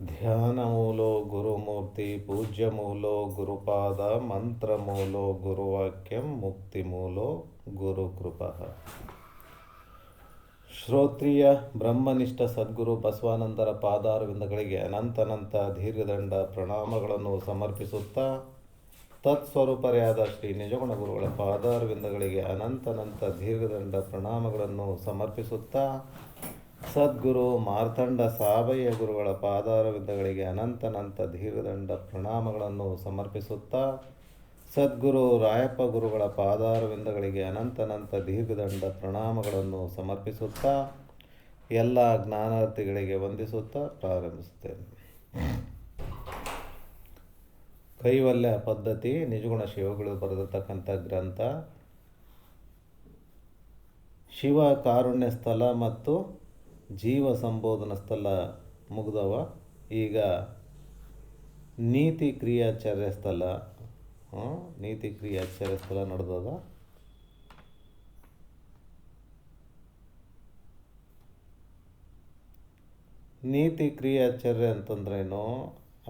ಧ್ಯಾನಮೂಲೋ ಗುರುಮೂರ್ತಿ ಪೂಜ್ಯಮೂಲೋ ಗುರುಪಾದ ಮಂತ್ರಮೂಲೋ ಗುರುವಾಕ್ಯಂ ಮುಕ್ತಿಮೂಲೋ ಗುರುಕೃಪಃ. ಶ್ರೋತ್ರಿಯ ಬ್ರಹ್ಮನಿಷ್ಠ ಸದ್ಗುರು ಬಸವಾನಂದರ ಪಾದಾರವಿಂದಗಳಿಗೆ ಅನಂತನಂತ ದೀರ್ಘದಂಡ ಪ್ರಣಾಮಗಳನ್ನು ಸಮರ್ಪಿಸುತ್ತಾ, ತತ್ಸ್ವರೂಪರೆಯಾದ ಶ್ರೀ ನಿಜಗುಣ ಗುರುಗಳ ಪಾದಾರವಿಂದಗಳಿಗೆ ಅನಂತನಂತ ದೀರ್ಘದಂಡ ಪ್ರಣಾಮಗಳನ್ನು ಸಮರ್ಪಿಸುತ್ತಾ, ಸದ್ಗುರು ಮಾರ್ತಂಡ ಸಾಬಯ್ಯ ಗುರುಗಳ ಪಾದಾರವಿಂದಗಳಿಗೆ ಅನಂತನಂತ ದೀರ್ಘದಂಡ ಪ್ರಣಾಮಗಳನ್ನು ಸಮರ್ಪಿಸುತ್ತಾ, ಸದ್ಗುರು ರಾಯಪ್ಪ ಗುರುಗಳ ಪಾದಾರವಿಂದಗಳಿಗೆ ಅನಂತನಂತ ದೀರ್ಘದಂಡ ಪ್ರಣಾಮಗಳನ್ನು ಸಮರ್ಪಿಸುತ್ತಾ, ಎಲ್ಲ ಜ್ಞಾನಾರ್ಥಿಗಳಿಗೆ ವಂದಿಸುತ್ತಾ ಪ್ರಾರಂಭಿಸುತ್ತೇನೆ. ಕೈವಲ್ಯ ಪದ್ಧತಿ ನಿಜಗುಣ ಶಿವಗಳು ಬರೆದಿರ್ತಕ್ಕಂಥ ಗ್ರಂಥ. ಶಿವ ಕಾರುಣ್ಯ ಸ್ಥಳ ಮತ್ತು ಜೀವ ಸಂಬೋಧನಾ ಸ್ಥಳ ಮುಗ್ದವ. ಈಗ ನೀತಿ ಕ್ರಿಯಾಚಾರ್ಯ ಸ್ಥಳ ನೀತಿ ಕ್ರಿಯಾಚಾರ್ಯ ಸ್ಥಳ ನಡೆದದ. ನೀತಿ ಕ್ರಿಯಾಚಾರ್ಯ ಅಂತಂದ್ರೇನು,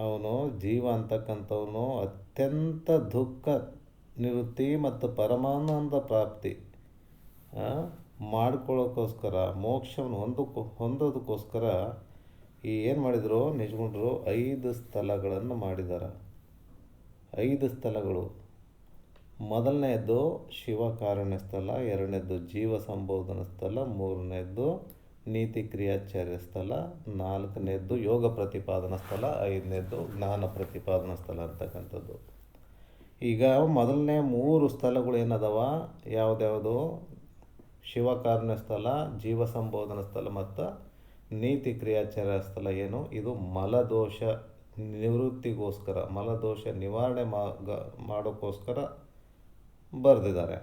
ಅವನು ಜೀವ ಅಂತಕ್ಕಂಥವನು ಅತ್ಯಂತ ದುಃಖ ನಿವೃತ್ತಿ ಮತ್ತು ಪರಮಾನಂದ ಪ್ರಾಪ್ತಿ ಮಾಡ್ಕೊಳ್ಳೋಕ್ಕೋಸ್ಕರ, ಮೋಕ್ಷವನ್ನು ಹೊಂದೋದಕ್ಕೋಸ್ಕರ ಏನು ಮಾಡಿದರು ನಿಜಗುಣರು 5 ಸ್ಥಳಗಳನ್ನು ಮಾಡಿದ್ದಾರೆ. 5 ಸ್ಥಳಗಳು. ಮೊದಲನೇದು ಶಿವಕಾರುಣ್ಯ ಸ್ಥಳ, ಎರಡನೇದು ಜೀವ ಸಂಬೋಧನಾ ಸ್ಥಳ, ಮೂರನೇದು ನೀತಿ ಕ್ರಿಯಾಚಾರ್ಯ ಸ್ಥಳ, ನಾಲ್ಕನೇದು ಯೋಗ ಪ್ರತಿಪಾದನಾ ಸ್ಥಳ, 5ನೇದು ಜ್ಞಾನ ಪ್ರತಿಪಾದನಾ ಸ್ಥಳ ಅಂತಕ್ಕಂಥದ್ದು. ಈಗ ಮೊದಲನೇ 3 ಸ್ಥಳಗಳು ಏನದವ, ಯಾವುದ್ಯಾವುದು? ಶಿವಕಾರುಣ್ಯ ಸ್ಥಳ, ಜೀವ ಸಂಬೋಧನಾ ಸ್ಥಳ ಮತ್ತು ನೀತಿ ಕ್ರಿಯಾಚಾರ್ಯ ಸ್ಥಳ. ಏನು ಇದು? ಮಲದೋಷ ನಿವೃತ್ತಿಗೋಸ್ಕರ, ಮಲದೋಷ ನಿವಾರಣೆ ಮಾಡೋಕ್ಕೋಸ್ಕರ ಬರೆದಿದ್ದಾರೆ.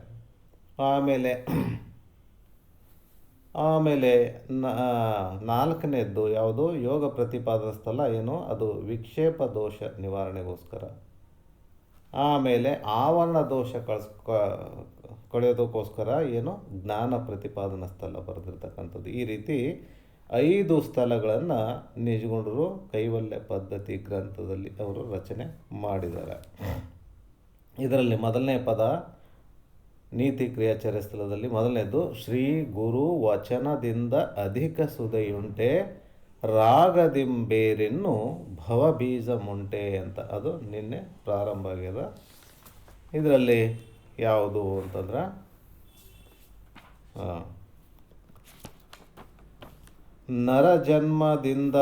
ಆಮೇಲೆ ನಾಲ್ಕನೇದ್ದು ಯಾವುದು? ಯೋಗ ಪ್ರತಿಪಾದನಾ ಸ್ಥಳ. ಏನು ಅದು? ವಿಕ್ಷೇಪ ದೋಷ ನಿವಾರಣೆಗೋಸ್ಕರ. ಆಮೇಲೆ ಆವರಣ ದೋಷ ಕಳೆಯೋದಕ್ಕೋಸ್ಕರ ಏನು? ಜ್ಞಾನ ಪ್ರತಿಪಾದನಾ ಸ್ಥಳ ಬರೆದಿರ್ತಕ್ಕಂಥದ್ದು. ಈ ರೀತಿ 5 ಸ್ಥಳಗಳನ್ನು ನಿಜಗುಣರು ಕೈವಲ್ಯ ಪದ್ಧತಿ ಗ್ರಂಥದಲ್ಲಿ ಅವರು ರಚನೆ ಮಾಡಿದ್ದಾರೆ. ಇದರಲ್ಲಿ ಮೊದಲನೇ ಪದ ನೀತಿ ಕ್ರಿಯಾಚಾರ್ಯ ಸ್ಥಳದಲ್ಲಿ ಮೊದಲನೇದು ಶ್ರೀ ಗುರು ವಚನದಿಂದ ಅಧಿಕ ಸುದೆಯುಂಟೆ ರಾಗದಿಂಬೇರಿನ್ನು ಭವಬೀಜ ಮುಂಟೆ ಅಂತ. ಅದು ನಿನ್ನೆ ಪ್ರಾರಂಭ ಆಗ್ಯದ. ಇದರಲ್ಲಿ ಯಾವುದು ಅಂತಂದ್ರೆ ನರಜನ್ಮದಿಂದ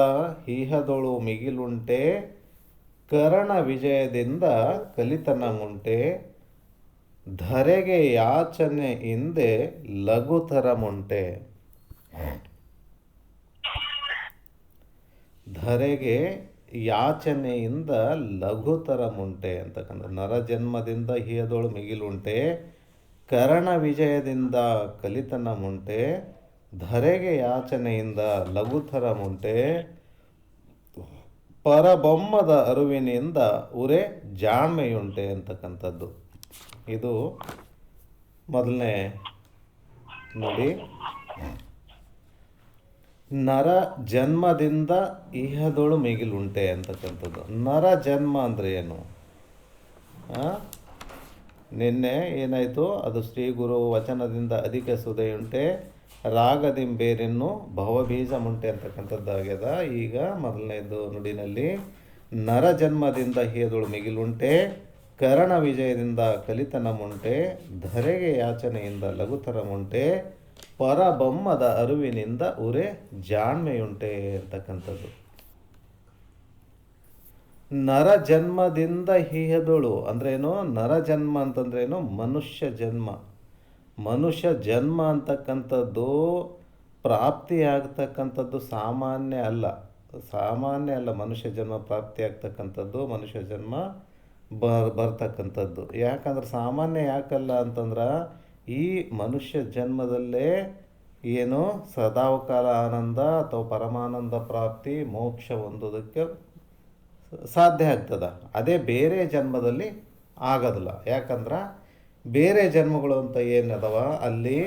ಇಹದೊಳು ಮಿಗಿಲುಂಟೆ ಕರಣ ವಿಜಯದಿಂದ ಕಲಿತನ ಮುಂಟೆ ಧರೆಗೆ ಯಾಚನೆ ಹಿಂದೆ ಲಘುತರ ಮುಂಟೆ. ಧರೆಗೆ ಯಾಚನೆಯಿಂದ ಲಘುತರ ಮುಂಟೆ ಅಂತಕ್ಕಂಥ. ನರಜನ್ಮದಿಂದ ಹಿಯದೊಳು ಮಿಗಿಲುಂಟೆ ಕರಣ ವಿಜಯದಿಂದ ಕಲಿತನ ಮುಂಟೆ ಧರೆಗೆ ಯಾಚನೆಯಿಂದ ಲಘುತರ ಮುಂಟೆ ಪರಬೊಮ್ಮದ ಅರಿವಿನಿಂದ ಉರೆ ಜಾಣ್ಮೆಯುಂಟೆ ಅಂತಕ್ಕಂಥದ್ದು. ಇದು ಮೊದಲನೇ ನೋಡಿ. ನರ ಜನ್ಮದಿಂದ ಇಹದೊಳು ಮಿಗಿಲುಂಟೆ ಅಂತಕ್ಕಂಥದ್ದು. ನರ ಜನ್ಮ ಅಂದರೆ ಏನು? ನಿನ್ನೆ ಏನಾಯಿತು? ಅದು ಶ್ರೀ ಗುರು ವಚನದಿಂದ ಅಧಿಕ ಸುದೆಯುಂಟೆ ರಾಗದಿಂಬೇರಿನ್ನು ಭವಬೀಜ ಮುಂಟೆ ಅಂತಕ್ಕಂಥದ್ದಾಗ್ಯದ. ಈಗ ಮೊದಲನೇದು ನುಡಿನಲ್ಲಿ ನರ ಜನ್ಮದಿಂದ ಹಿಯದೊಳು ಮಿಗಿಲುಂಟೆ ಕರಣ ವಿಜಯದಿಂದ ಕಲಿತನ ಮುಂಟೆ ಧರೆಗೆ ಯಾಚನೆಯಿಂದ ಲಘುತರ ಮುಂಟೆ ಪರಬೊಮ್ಮದ ಅರಿವಿನಿಂದ ಉರೆ ಜಾಣ್ಮೆಯುಂಟೆ ಅಂತಕ್ಕಂಥದ್ದು. ನರ ಜನ್ಮದಿಂದ ಹಿಯದೊಳು ಅಂದ್ರೇನು? ನರಜನ್ಮ ಅಂತಂದ್ರೇನು? ಮನುಷ್ಯ ಜನ್ಮ. ಮನುಷ್ಯ ಜನ್ಮ ಅಂತಕ್ಕಂಥದ್ದು ಪ್ರಾಪ್ತಿಯಾಗ್ತಕ್ಕಂಥದ್ದು ಸಾಮಾನ್ಯ ಅಲ್ಲ. ಮನುಷ್ಯ ಜನ್ಮ ಪ್ರಾಪ್ತಿಯಾಗ್ತಕ್ಕಂಥದ್ದು, ಮನುಷ್ಯ ಜನ್ಮ ಬರ್ತಕ್ಕಂಥದ್ದು. ಯಾಕಂದ್ರೆ ಸಾಮಾನ್ಯ ಯಾಕಲ್ಲ ಅಂತಂದ್ರೆ, ಈ ಮನುಷ್ಯ ಜನ್ಮದಲ್ಲೇ ಏನು ಸದಾವಕಾಲ ಆನಂದ ಅಥವಾ ಪರಮಾನಂದ ಪ್ರಾಪ್ತಿ ಮೋಕ್ಷ ಹೊಂದೋದಕ್ಕೆ ಸಾಧ್ಯ ಆಗ್ತದೆ. ಅದೇ ಬೇರೆ ಜನ್ಮದಲ್ಲಿ ಆಗೋದಿಲ್ಲ. ಯಾಕಂದ್ರೆ ಬೇರೆ ಜನ್ಮಗಳು ಅಂತ ಏನದವ, ಅಲ್ಲಿ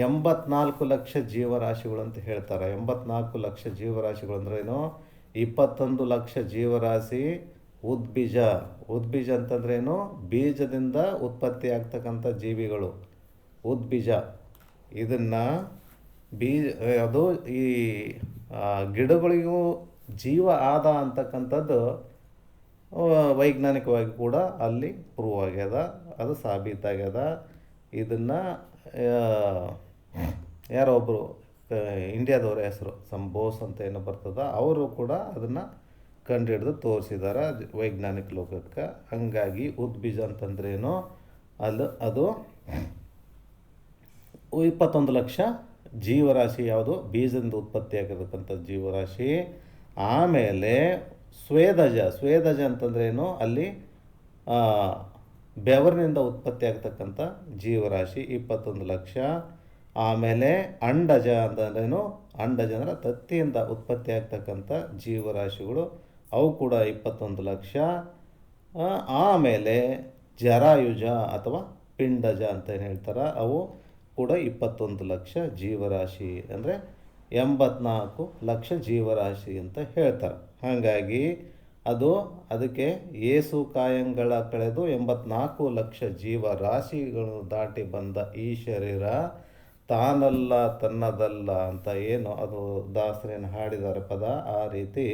84 ಲಕ್ಷ ಜೀವರಾಶಿಗಳು ಅಂತ ಹೇಳ್ತಾರೆ. 84 ಲಕ್ಷ ಜೀವರಾಶಿಗಳು ಅಂದ್ರೇನು? 21 ಲಕ್ಷ ಜೀವರಾಶಿ ಉದ್ಬೀಜ. ಉದ್ಬೀಜ ಅಂತಂದ್ರೇನು? ಬೀಜದಿಂದ ಉತ್ಪತ್ತಿ ಆಗ್ತಕ್ಕಂಥ ಜೀವಿಗಳು ಉದ್ಬೀಜ. ಇದನ್ನು ಅದು ಈ ಗಿಡಗಳಿಗೂ ಜೀವ ಆದ ಅಂತಕ್ಕಂಥದ್ದು ವೈಜ್ಞಾನಿಕವಾಗಿ ಕೂಡ ಅಲ್ಲಿ ಪ್ರೂವ್ ಆಗ್ಯದ, ಅದು ಸಾಬೀತಾಗ್ಯದ. ಇದನ್ನು ಯಾರೋ ಒಬ್ಬರು ಇಂಡಿಯಾದವ್ರ ಹೆಸರು ಬೋಸ್ ಅಂತ ಏನೋ ಬರ್ತದ, ಅವರು ಕೂಡ ಅದನ್ನು ಕಂಡುಹಿಡಿದು ತೋರಿಸಿದ್ದಾರೆ ವೈಜ್ಞಾನಿಕ ಲೋಕಕ್ಕೆ. ಹಾಗಾಗಿ ಉದ್ಬೀಜ ಅಂತಂದ್ರೇನು? ಅದು 21 ಲಕ್ಷ ಜೀವರಾಶಿ. ಯಾವುದು? ಬೀಜದಿಂದ ಉತ್ಪತ್ತಿ ಆಗಿರತಕ್ಕಂಥ ಜೀವರಾಶಿ. ಆಮೇಲೆ ಸ್ವೇದಜ ಅಂತಂದ್ರೇನು? ಅಲ್ಲಿ ಬೆವರಿನಿಂದ ಉತ್ಪತ್ತಿ ಆಗ್ತಕ್ಕಂಥ ಜೀವರಾಶಿ 21 ಲಕ್ಷ. ಆಮೇಲೆ ಅಂಡಜ ಅಂತಂದ್ರೇನು? ಅಂಡಜ ಅಂದರೆ ತತ್ತಿಯಿಂದ ಉತ್ಪತ್ತಿ ಆಗ್ತಕ್ಕಂಥ ಜೀವರಾಶಿಗಳು, ಅವು ಕೂಡ 21 ಲಕ್ಷ. ಆಮೇಲೆ ಜರಾಯುಜ ಅಥವಾ ಪಿಂಡಜ ಅಂತ ಏನು ಹೇಳ್ತಾರೆ, ಅವು ಕೂಡ 21 ಲಕ್ಷ ಜೀವರಾಶಿ, ಅಂದರೆ 84 ಲಕ್ಷ ಜೀವರಾಶಿ ಅಂತ ಹೇಳ್ತಾರೆ. ಹಾಗಾಗಿ ಅದಕ್ಕೆ ಏಸು ಕಾಯಂಗಳ ಕಳೆದು 84 ಲಕ್ಷ ಜೀವರಾಶಿಗಳು ದಾಟಿ ಬಂದ ಈ ಶರೀರ ತಾನಲ್ಲ ತನ್ನದಲ್ಲ ಅಂತ ಏನು ಅದು ದಾಸರೇನು ಹಾಡಿದ್ದಾರೆ ಪದ, ಆ ರೀತಿ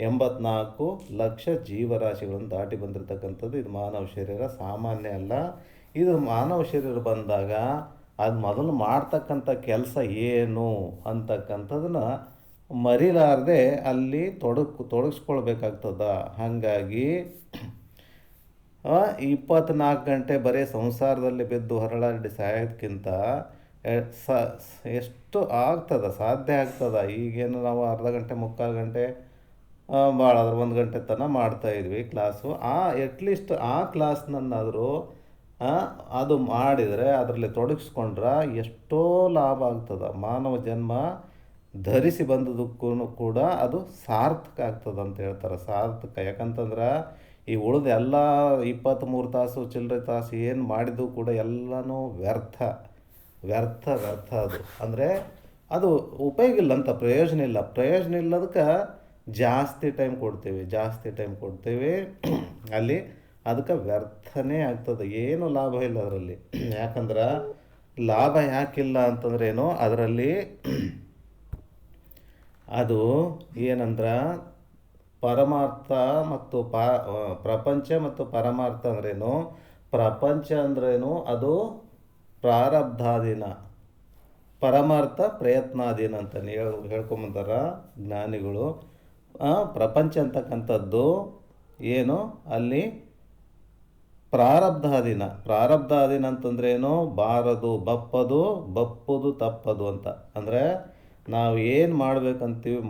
84 ಲಕ್ಷ ಜೀವರಾಶಿಗಳನ್ನು ದಾಟಿ ಬಂದಿರತಕ್ಕಂಥದ್ದು ಇದು ಮಾನವ ಶರೀರ. ಸಾಮಾನ್ಯ ಅಲ್ಲ. ಇದು ಮಾನವ ಶರೀರ ಬಂದಾಗ ಅದು ಮೊದಲು ಮಾಡ್ತಕ್ಕಂಥ ಕೆಲಸ ಏನು ಅಂತಕ್ಕಂಥದನ್ನ ಮರಿಲಾರದೆ ಅಲ್ಲಿ ತೊಡಗಿಸ್ಕೊಳ್ಬೇಕಾಗ್ತದ. ಹಾಗಾಗಿ 24 ಗಂಟೆ ಬರೀ ಸಂಸಾರದಲ್ಲಿ ಬಿದ್ದು ಹೊರಳಾಡಿ ಸಾಯೋದಕ್ಕಿಂತ ಎಷ್ಟು ಸಾಧ್ಯ ಆಗ್ತದ. ಈಗೇನು ನಾವು ಅರ್ಧ ಗಂಟೆ ಮುಕ್ಕಾಲು ಗಂಟೆ ಭಾಳ ಆದ್ರೆ 1 ಗಂಟೆ ತನಕ ಮಾಡ್ತಾಯಿದ್ವಿ ಕ್ಲಾಸು. ಎಟ್ಲೀಸ್ಟ್ ಆ ಕ್ಲಾಸ್ನನ್ನಾದರೂ ಅದು ಮಾಡಿದರೆ, ಅದರಲ್ಲಿ ತೊಡಗಿಸ್ಕೊಂಡ್ರೆ ಎಷ್ಟೋ ಲಾಭ ಆಗ್ತದೆ. ಮಾನವ ಜನ್ಮ ಧರಿಸಿ ಬಂದದಕ್ಕೂ ಕೂಡ ಅದು ಸಾರ್ಥಕ ಆಗ್ತದೆ ಅಂತ ಹೇಳ್ತಾರೆ. ಸಾರ್ಥಕ ಯಾಕಂತಂದ್ರೆ ಈ ಉಳಿದ ಎಲ್ಲ 23 ತಾಸು ಚಿಲ್ಲರೆ ತಾಸು ಏನು ಮಾಡಿದ್ದು ಕೂಡ ಎಲ್ಲನೂ ವ್ಯರ್ಥ. ಅದು ಅಂದರೆ ಅದು ಉಪಯೋಗ ಇಲ್ಲ ಅಂತ, ಪ್ರಯೋಜನ ಇಲ್ಲದಕ್ಕೆ ಜಾಸ್ತಿ ಟೈಮ್ ಕೊಡ್ತೀವಿ ಅಲ್ಲಿ, ಅದಕ್ಕೆ ವ್ಯರ್ಥನೇ ಆಗ್ತದೆ. ಏನು ಲಾಭ ಇಲ್ಲ ಅದರಲ್ಲಿ. ಯಾಕಂದ್ರೆ ಲಾಭ ಯಾಕಿಲ್ಲ ಅಂತಂದ್ರೇನು, ಅದರಲ್ಲಿ ಅದು ಏನಂದ್ರೆ ಪರಮಾರ್ಥ ಮತ್ತು ಪ್ರಪಂಚ ಮತ್ತು ಪರಮಾರ್ಥ ಅಂದ್ರೇನು? ಪ್ರಪಂಚ ಅಂದ್ರೇನು? ಅದು ಪ್ರಾರಬ್ಧಾಧೀನ, ಪರಮಾರ್ಥ ಪ್ರಯತ್ನಾಧೀನ ಅಂತ ಹೇಳ್ಕೊಂಬಂದಾರ ಜ್ಞಾನಿಗಳು. ಪ್ರಪಂಚ ಅಂತಕ್ಕಂಥದ್ದು ಏನು? ಅಲ್ಲಿ ಪ್ರಾರಬ್ಧಾಧೀನ ಅಂತಂದ್ರೇನು? ಬಾರದು ಬಪ್ಪದು ತಪ್ಪದು ಅಂತ. ಅಂದರೆ ನಾವು ಏನು ಮಾಡ್ಬೇಕಂತೀವಿ,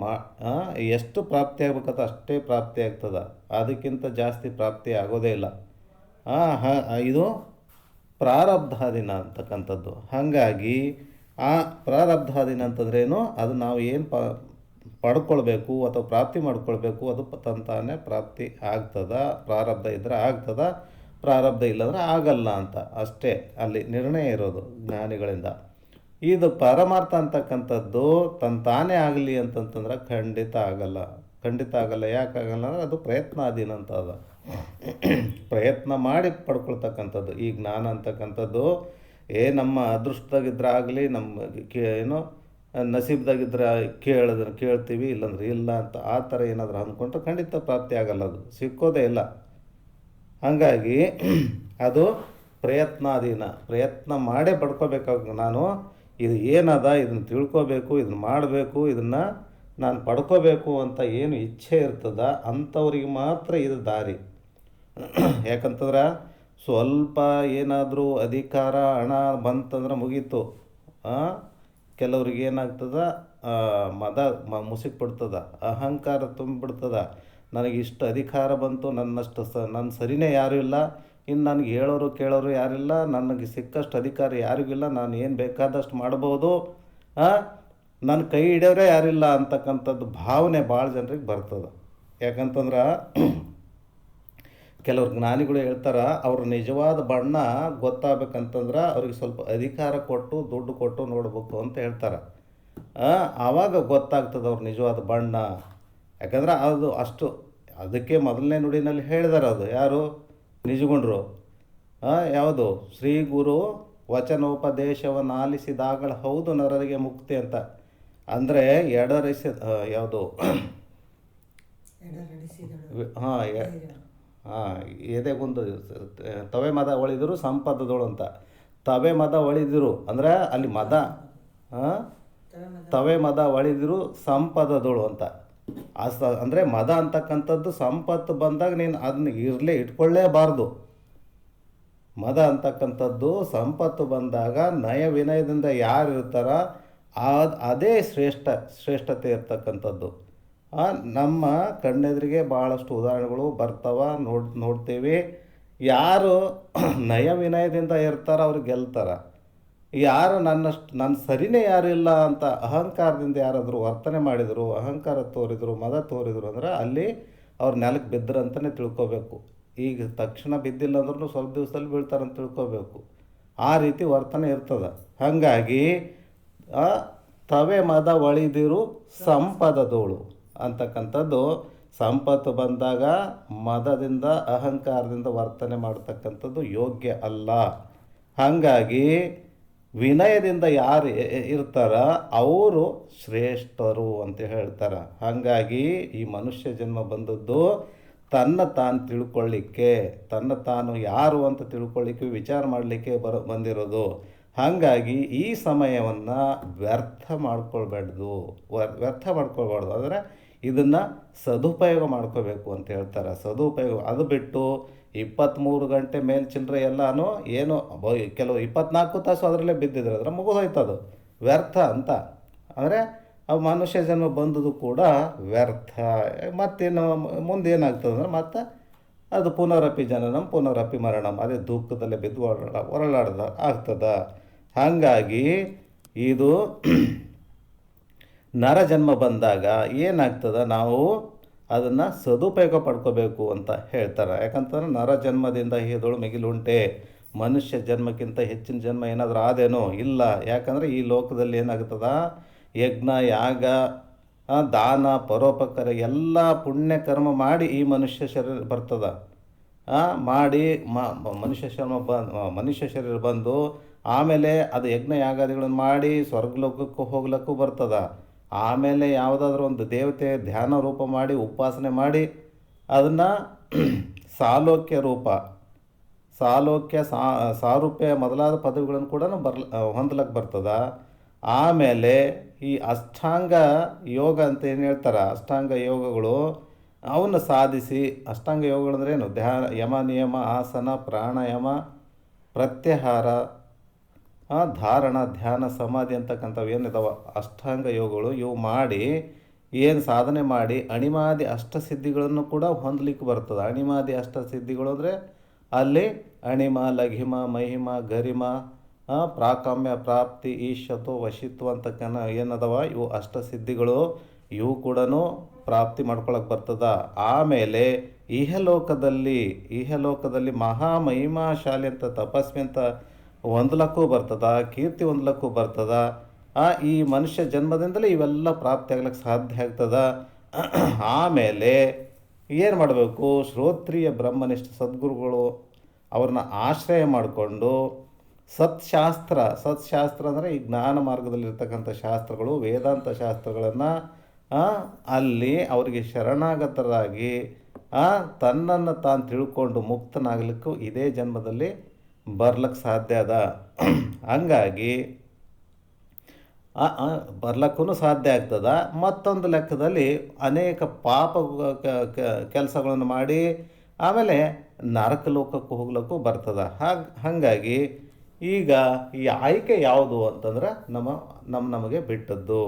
ಎಷ್ಟು ಪ್ರಾಪ್ತಿ ಆಗ್ಬೇಕಂತ ಅಷ್ಟೇ ಪ್ರಾಪ್ತಿ ಆಗ್ತದೆ, ಅದಕ್ಕಿಂತ ಜಾಸ್ತಿ ಪ್ರಾಪ್ತಿ ಆಗೋದೇ ಇಲ್ಲ. ಇದು ಪ್ರಾರಬ್ಧಾಧೀನ ಅಂತಕ್ಕಂಥದ್ದು. ಹಾಗಾಗಿ ಆ ಪ್ರಾರಬ್ಧಾಧೀನ ಅಂತಂದ್ರೇನು? ಅದು ನಾವು ಏನು ಪಡ್ಕೊಳ್ಬೇಕು ಅಥವಾ ಪ್ರಾಪ್ತಿ ಮಾಡ್ಕೊಳ್ಬೇಕು, ಅದು ತಾನೇ ಪ್ರಾಪ್ತಿ ಆಗ್ತದ. ಪ್ರಾರಬ್ಧ ಇದ್ದರೆ ಆಗ್ತದ, ಪ್ರಾರಬ್ಧ ಇಲ್ಲಂದ್ರೆ ಆಗಲ್ಲ ಅಂತ ಅಷ್ಟೇ ಅಲ್ಲಿ ನಿರ್ಣಯ ಇರೋದು ಜ್ಞಾನಿಗಳಿಂದ. ಇದು ಪರಮಾರ್ಥ ಅಂತಕ್ಕಂಥದ್ದು ತಾನೇ ಆಗಲಿ ಅಂತಂತಂದ್ರೆ ಖಂಡಿತ ಆಗಲ್ಲ. ಯಾಕಾಗಲ್ಲ ಅಂದರೆ ಅದು ಪ್ರಯತ್ನಾಧೀನ ಅಂತ ಅದ. ಪ್ರಯತ್ನ ಮಾಡಿ ಪಡ್ಕೊಳ್ತಕ್ಕಂಥದ್ದು ಈ ಜ್ಞಾನ ಅಂತಕ್ಕಂಥದ್ದು. ನಮ್ಮ ಅದೃಷ್ಟದಾಗಿದ್ರೆ ಆಗಲಿ, ನಮ್ಮ ಏನೋ ನಸೀಬ್ದಾಗಿದ್ರೆ ಕೇಳ್ತೀವಿ, ಇಲ್ಲಾಂದ್ರೆ ಇಲ್ಲ ಅಂತ ಆ ಥರ ಏನಾದರೂ ಅಂದ್ಕೊಂಡ್ರೆ ಖಂಡಿತ ಪ್ರಾಪ್ತಿ ಆಗಲ್ಲ, ಅದು ಸಿಕ್ಕೋದೇ ಇಲ್ಲ. ಹಾಗಾಗಿ ಅದು ಪ್ರಯತ್ನ ಮಾಡೇ ಪಡ್ಕೋಬೇಕಾಗ ನಾನು ಇದು ಏನದ, ಇದನ್ನು ತಿಳ್ಕೋಬೇಕು, ಇದನ್ನು ಮಾಡಬೇಕು, ಇದನ್ನು ನಾನು ಪಡ್ಕೋಬೇಕು ಅಂತ ಏನು ಇಚ್ಛೆ ಇರ್ತದ ಅಂಥವ್ರಿಗೆ ಮಾತ್ರ ಇದು ದಾರಿ. ಯಾಕಂತಂದ್ರೆ ಸ್ವಲ್ಪ ಏನಾದರೂ ಅಧಿಕಾರ ಹಣ ಬಂತಂದ್ರೆ ಮುಗೀತು. ಕೆಲವ್ರಿಗೆ ಏನಾಗ್ತದ, ಮುಸುಕ್ಬಿಡ್ತದ, ಅಹಂಕಾರ ತುಂಬಿಬಿಡ್ತದ. ನನಗಿಷ್ಟು ಅಧಿಕಾರ ಬಂತು, ನನ್ನ ಸರಿನೇ ಯಾರೂ ಇಲ್ಲ, ಇನ್ನು ನನಗೆ ಹೇಳೋರು ಕೇಳೋರು ಯಾರಿಲ್ಲ, ನನಗೆ ಸಿಕ್ಕಷ್ಟು ಅಧಿಕಾರ ಯಾರಿಗಿಲ್ಲ, ನಾನು ಏನು ಬೇಕಾದಷ್ಟು ಮಾಡ್ಬೋದು, ನನ್ನ ಕೈ ಹಿಡಿಯೋರೇ ಯಾರಿಲ್ಲ ಅಂತಕ್ಕಂಥದ್ದು ಭಾವನೆ ಭಾಳ ಜನರಿಗೆ ಬರ್ತದೆ. ಯಾಕಂತಂದ್ರೆ ಕೆಲವ್ರು ಜ್ಞಾನಿಗಳು ಹೇಳ್ತಾರೆ, ಅವ್ರ ನಿಜವಾದ ಬಣ್ಣ ಗೊತ್ತಾಗಬೇಕಂತಂದ್ರೆ ಅವ್ರಿಗೆ ಸ್ವಲ್ಪ ಅಧಿಕಾರ ಕೊಟ್ಟು ದುಡ್ಡು ಕೊಟ್ಟು ನೋಡ್ಬೇಕು ಅಂತ ಹೇಳ್ತಾರೆ. ಆವಾಗ ಗೊತ್ತಾಗ್ತದೆ ಅವ್ರ ನಿಜವಾದ ಬಣ್ಣ. ಯಾಕಂದ್ರೆ ಅದು ಅಷ್ಟು, ಅದಕ್ಕೆ ಮೊದಲನೇ ನುಡಿನಲ್ಲಿ ಹೇಳಿದಾರೆ, ಅದು ಯಾರು ನಿಜಗುಂಡ್ರು. ಯಾವುದು ಶ್ರೀ ಗುರು ವಚನೋಪದೇಶವನ್ನು ಆಲಿಸಿದಾಗಳ ಹೌದು ನರರಿಗೆ ಮುಕ್ತಿ ಅಂತ. ಅಂದರೆ ಎಡರಿಸಿ ಯಾವುದು ಹಾಂ ಹಾಂ ಎದೆಗುಂದು ತವೆ ಮದ ಒಳಿದರು ಸಂಪದದೋಳು ಅಂತ. ತವೆ ಮದ ಒಳಿದಿರು ಅಂದರೆ ಅಲ್ಲಿ ಮದ, ತವೆ ಮದ ಒಳಿದಿರು ಸಂಪದದೋಳು ಅಂತ. ಅಂದರೆ ಮದ ಅಂತಕ್ಕಂಥದ್ದು ಸಂಪತ್ತು ಬಂದಾಗ ನೀನು ಅದನ್ನ ಇಟ್ಕೊಳ್ಳೇಬಾರ್ದು. ಮದ ಅಂತಕ್ಕಂಥದ್ದು ಸಂಪತ್ತು ಬಂದಾಗ ನಯ ವಿನಯದಿಂದ ಯಾರು ಇರ್ತಾರ ಅದೇ ಶ್ರೇಷ್ಠತೆ ಇರ್ತಕ್ಕಂಥದ್ದು. ನಮ್ಮ ಕಣ್ಣೆದುರಿಗೆ ಭಾಳಷ್ಟು ಉದಾಹರಣೆಗಳು ಬರ್ತಾವ, ನೋಡ್ತೀವಿ. ಯಾರು ನಯ ವಿನಯದಿಂದ ಇರ್ತಾರ ಅವ್ರು ಗೆಲ್ತಾರೆ. ಯಾರು ನನ್ನ ಸರಿನೇ ಯಾರಿಲ್ಲ ಅಂತ ಅಹಂಕಾರದಿಂದ ಯಾರಾದರೂ ವರ್ತನೆ ಮಾಡಿದರು, ಅಹಂಕಾರ ತೋರಿದರು, ಮದ ತೋರಿದರು ಅಂದ್ರೆ ಅಲ್ಲಿ ಅವ್ರು ನೆಲಕ್ಕೆ ಬಿದ್ದರಂತಲೇ ತಿಳ್ಕೊಬೇಕು. ಈಗ ತಕ್ಷಣ ಬಿದ್ದಿಲ್ಲ ಅಂದ್ರೂ ಸ್ವಲ್ಪ ದಿವಸದಲ್ಲಿ ಬೀಳ್ತಾರಂತ ತಿಳ್ಕೊಬೇಕು. ಆ ರೀತಿ ವರ್ತನೆ ಇರ್ತದೆ. ಹಾಗಾಗಿ ತವೆ ಮದ ಒಳಿದಿರು ಸಂಪದದೋಳು ಅಂತಕ್ಕಂಥದ್ದು, ಸಂಪತ್ತು ಬಂದಾಗ ಮದದಿಂದ ಅಹಂಕಾರದಿಂದ ವರ್ತನೆ ಮಾಡ್ತಕ್ಕಂಥದ್ದು ಯೋಗ್ಯ ಅಲ್ಲ. ಹಾಗಾಗಿ ವಿನಯದಿಂದ ಯಾರು ಇರ್ತಾರ ಅವರು ಶ್ರೇಷ್ಠರು ಅಂತ ಹೇಳ್ತಾರೆ. ಹಾಗಾಗಿ ಈ ಮನುಷ್ಯ ಜನ್ಮ ಬಂದದ್ದು ತನ್ನ ತಾನು ತಿಳ್ಕೊಳ್ಳಿಕ್ಕೆ, ತನ್ನ ತಾನು ಯಾರು ಅಂತ ತಿಳ್ಕೊಳ್ಳಿಕ್ಕೆ, ವಿಚಾರ ಮಾಡಲಿಕ್ಕೆ ಬಂದಿರೋದು. ಹಾಗಾಗಿ ಈ ಸಮಯವನ್ನು ವ್ಯರ್ಥ ಮಾಡ್ಕೊಳ್ಬಾರ್ದು. ಅಂದರೆ ಇದನ್ನು ಸದುಪಯೋಗ ಮಾಡ್ಕೋಬೇಕು ಅಂತ ಹೇಳ್ತಾರೆ. ಸದುಪಯೋಗ ಅದು ಬಿಟ್ಟು 23 ಗಂಟೆ ಮೇಲೆ ಚಿಲ್ಲರೆ ಎಲ್ಲನೂ ಏನು ಕೆಲವು 24 ತಾಸು ಅದರಲ್ಲೇ ಬಿದ್ದಿದ್ರೆ ಅದರ ಮುಗಿದೋಯ್ತದು ವ್ಯರ್ಥ ಅಂತ. ಅಂದರೆ ಆ ಮನುಷ್ಯ ಜನ್ಮ ಬಂದದ್ದು ಕೂಡ ವ್ಯರ್ಥ. ಮತ್ತೇನು ಮುಂದೆ ಏನಾಗ್ತದೆ ಅಂದ್ರೆ ಮತ್ತೆ ಅದು ಪುನರಪಿ ಜನನಂ ಪುನರಪಿ ಮರಣಂ, ಅದೇ ದುಃಖದಲ್ಲೇ ಬಿದ್ದು ಹೊರಳಾಡ್ದ ಆಗ್ತದೆ. ಹಾಗಾಗಿ ಇದು ನರ ಜನ್ಮ ಬಂದಾಗ ಏನಾಗ್ತದೆ, ನಾವು ಅದನ್ನು ಸದುಪಯೋಗ ಪಡ್ಕೋಬೇಕು ಅಂತ ಹೇಳ್ತಾರೆ. ಯಾಕಂತಂದ್ರೆ ನರ ಜನ್ಮದಿಂದ ಹೇದೋಳು ಮಿಗಿಲುಂಟೆ, ಮನುಷ್ಯ ಜನ್ಮಕ್ಕಿಂತ ಹೆಚ್ಚಿನ ಜನ್ಮ ಏನಾದರೂ ಆದೇನೋ ಇಲ್ಲ. ಯಾಕಂದರೆ ಈ ಲೋಕದಲ್ಲಿ ಏನಾಗ್ತದ, ಯಜ್ಞ ಯಾಗ ದಾನ ಪರೋಪಕಾರ ಎಲ್ಲ ಪುಣ್ಯ ಕರ್ಮ ಮಾಡಿ ಈ ಮನುಷ್ಯ ಶರೀರ ಬರ್ತದ. ಮಾಡಿ ಮನುಷ್ಯ ಶರೀರ ಬಂದು ಆಮೇಲೆ ಅದು ಯಜ್ಞ ಯಾಗಾದಿಗಳನ್ನು ಮಾಡಿ ಸ್ವರ್ಗಲೋಕಕ್ಕೂ ಹೋಗ್ಲಿಕ್ಕೂ ಬರ್ತದ. ಆಮೇಲೆ ಯಾವುದಾದ್ರೂ ಒಂದು ದೇವತೆ ಧ್ಯಾನ ರೂಪ ಮಾಡಿ ಉಪಾಸನೆ ಮಾಡಿ ಅದನ್ನು ಸಾಲೋಕ್ಯ ರೂಪ, ಸಾಲೋಕ್ಯ ಸಾರೂಪ್ಯ ಮೊದಲಾದ ಪದವಿಗಳನ್ನು ಕೂಡ ಹೊಂದಲಕ್ಕೆ ಬರ್ತದ. ಆಮೇಲೆ ಈ ಅಷ್ಟಾಂಗ ಯೋಗ ಅಂತ ಏನು ಹೇಳ್ತಾರೆ, ಅಷ್ಟಾಂಗ ಯೋಗಗಳು ಅವನ್ನ ಸಾಧಿಸಿ, ಅಷ್ಟಾಂಗ ಯೋಗಗಳಂದ್ರೆ ಏನು, ಯಮ ನಿಯಮ ಆಸನ ಪ್ರಾಣಾಯಾಮ ಪ್ರತ್ಯಾಹಾರ ಧಾರಣ ಧ್ಯಾನ ಸಮಾಧಿ ಅಂತಕ್ಕಂಥವು ಏನಿದಾವೆ ಅಷ್ಟಾಂಗ ಯೋಗಗಳು, ಇವು ಮಾಡಿ ಏನು ಸಾಧನೆ ಮಾಡಿ ಅಣಿಮಾದಿ ಅಷ್ಟಸಿದ್ಧಿಗಳನ್ನು ಕೂಡ ಹೊಂದಲಿಕ್ಕೆ ಬರ್ತದೆ. ಅಣಿಮಾದಿ ಅಷ್ಟಸಿದ್ಧಿಗಳು ಅಂದರೆ ಅಲ್ಲಿ ಅಣಿಮ ಲಘಿಮ ಮಹಿಮ ಗರಿಮ ಪ್ರಾಕಾಮ್ಯ ಪ್ರಾಪ್ತಿ ಈಶತ್ವ ವಶಿತ್ವ ಅಂತಕ್ಕನ ಏನದವ ಇವು ಅಷ್ಟಸಿದ್ಧಿಗಳು, ಇವು ಕೂಡ ಪ್ರಾಪ್ತಿ ಮಾಡ್ಕೊಳಕ್ಕೆ ಬರ್ತದ. ಆಮೇಲೆ ಇಹಲೋಕದಲ್ಲಿ ಮಹಾಮಹಿಮಾಶಾಲಿ ಅಂತ ತಪಸ್ವಿ ಅಂತ ಹೊಂದಲಕ್ಕೂ ಬರ್ತದ, ಕೀರ್ತಿ ಹೊಂದಲಕ್ಕೂ ಬರ್ತದ. ಈ ಮನುಷ್ಯ ಜನ್ಮದಿಂದಲೇ ಇವೆಲ್ಲ ಪ್ರಾಪ್ತಿ ಆಗ್ಲಿಕ್ಕೆ ಸಾಧ್ಯ ಆಗ್ತದ. ಆಮೇಲೆ ಏನು ಮಾಡಬೇಕು, ಶ್ರೋತ್ರಿಯ ಬ್ರಹ್ಮನಿಷ್ಠ ಸದ್ಗುರುಗಳು ಅವ್ರನ್ನ ಆಶ್ರಯ ಮಾಡಿಕೊಂಡು ಸತ್ಶಾಸ್ತ್ರ ಅಂದರೆ ಈ ಜ್ಞಾನ ಮಾರ್ಗದಲ್ಲಿರ್ತಕ್ಕಂಥ ಶಾಸ್ತ್ರಗಳು ವೇದಾಂತ ಶಾಸ್ತ್ರಗಳನ್ನು ಅಲ್ಲಿ ಅವರಿಗೆ ಶರಣಾಗತರಾಗಿ ತನ್ನನ್ನು ತಾನು ತಿಳ್ಕೊಂಡು ಮುಕ್ತನಾಗಲಿಕ್ಕೂ ಇದೇ ಜನ್ಮದಲ್ಲಿ ಬರ್ಲಿಕ್ಕೆ ಸಾಧ್ಯ ಅದ. ಹಂಗಾಗಿ ಬರ್ಲಕ್ಕೂ ಸಾಧ್ಯ ಆಗ್ತದ. ಮತ್ತೊಂದು ಲೆಕ್ಕದಲ್ಲಿ ಅನೇಕ ಪಾಪ ಕೆಲಸಗಳನ್ನು ಮಾಡಿ ಆಮೇಲೆ ನರಕ ಲೋಕಕ್ಕೆ ಹೋಗ್ಲಿಕ್ಕೂ ಬರ್ತದ. ಹಾಗಾಗಿ ಈಗ ಈ ಆಯ್ಕೆ ಯಾವುದು ಅಂತಂದ್ರೆ ನಮಗೆ ಬಿಟ್ಟದ್ದು.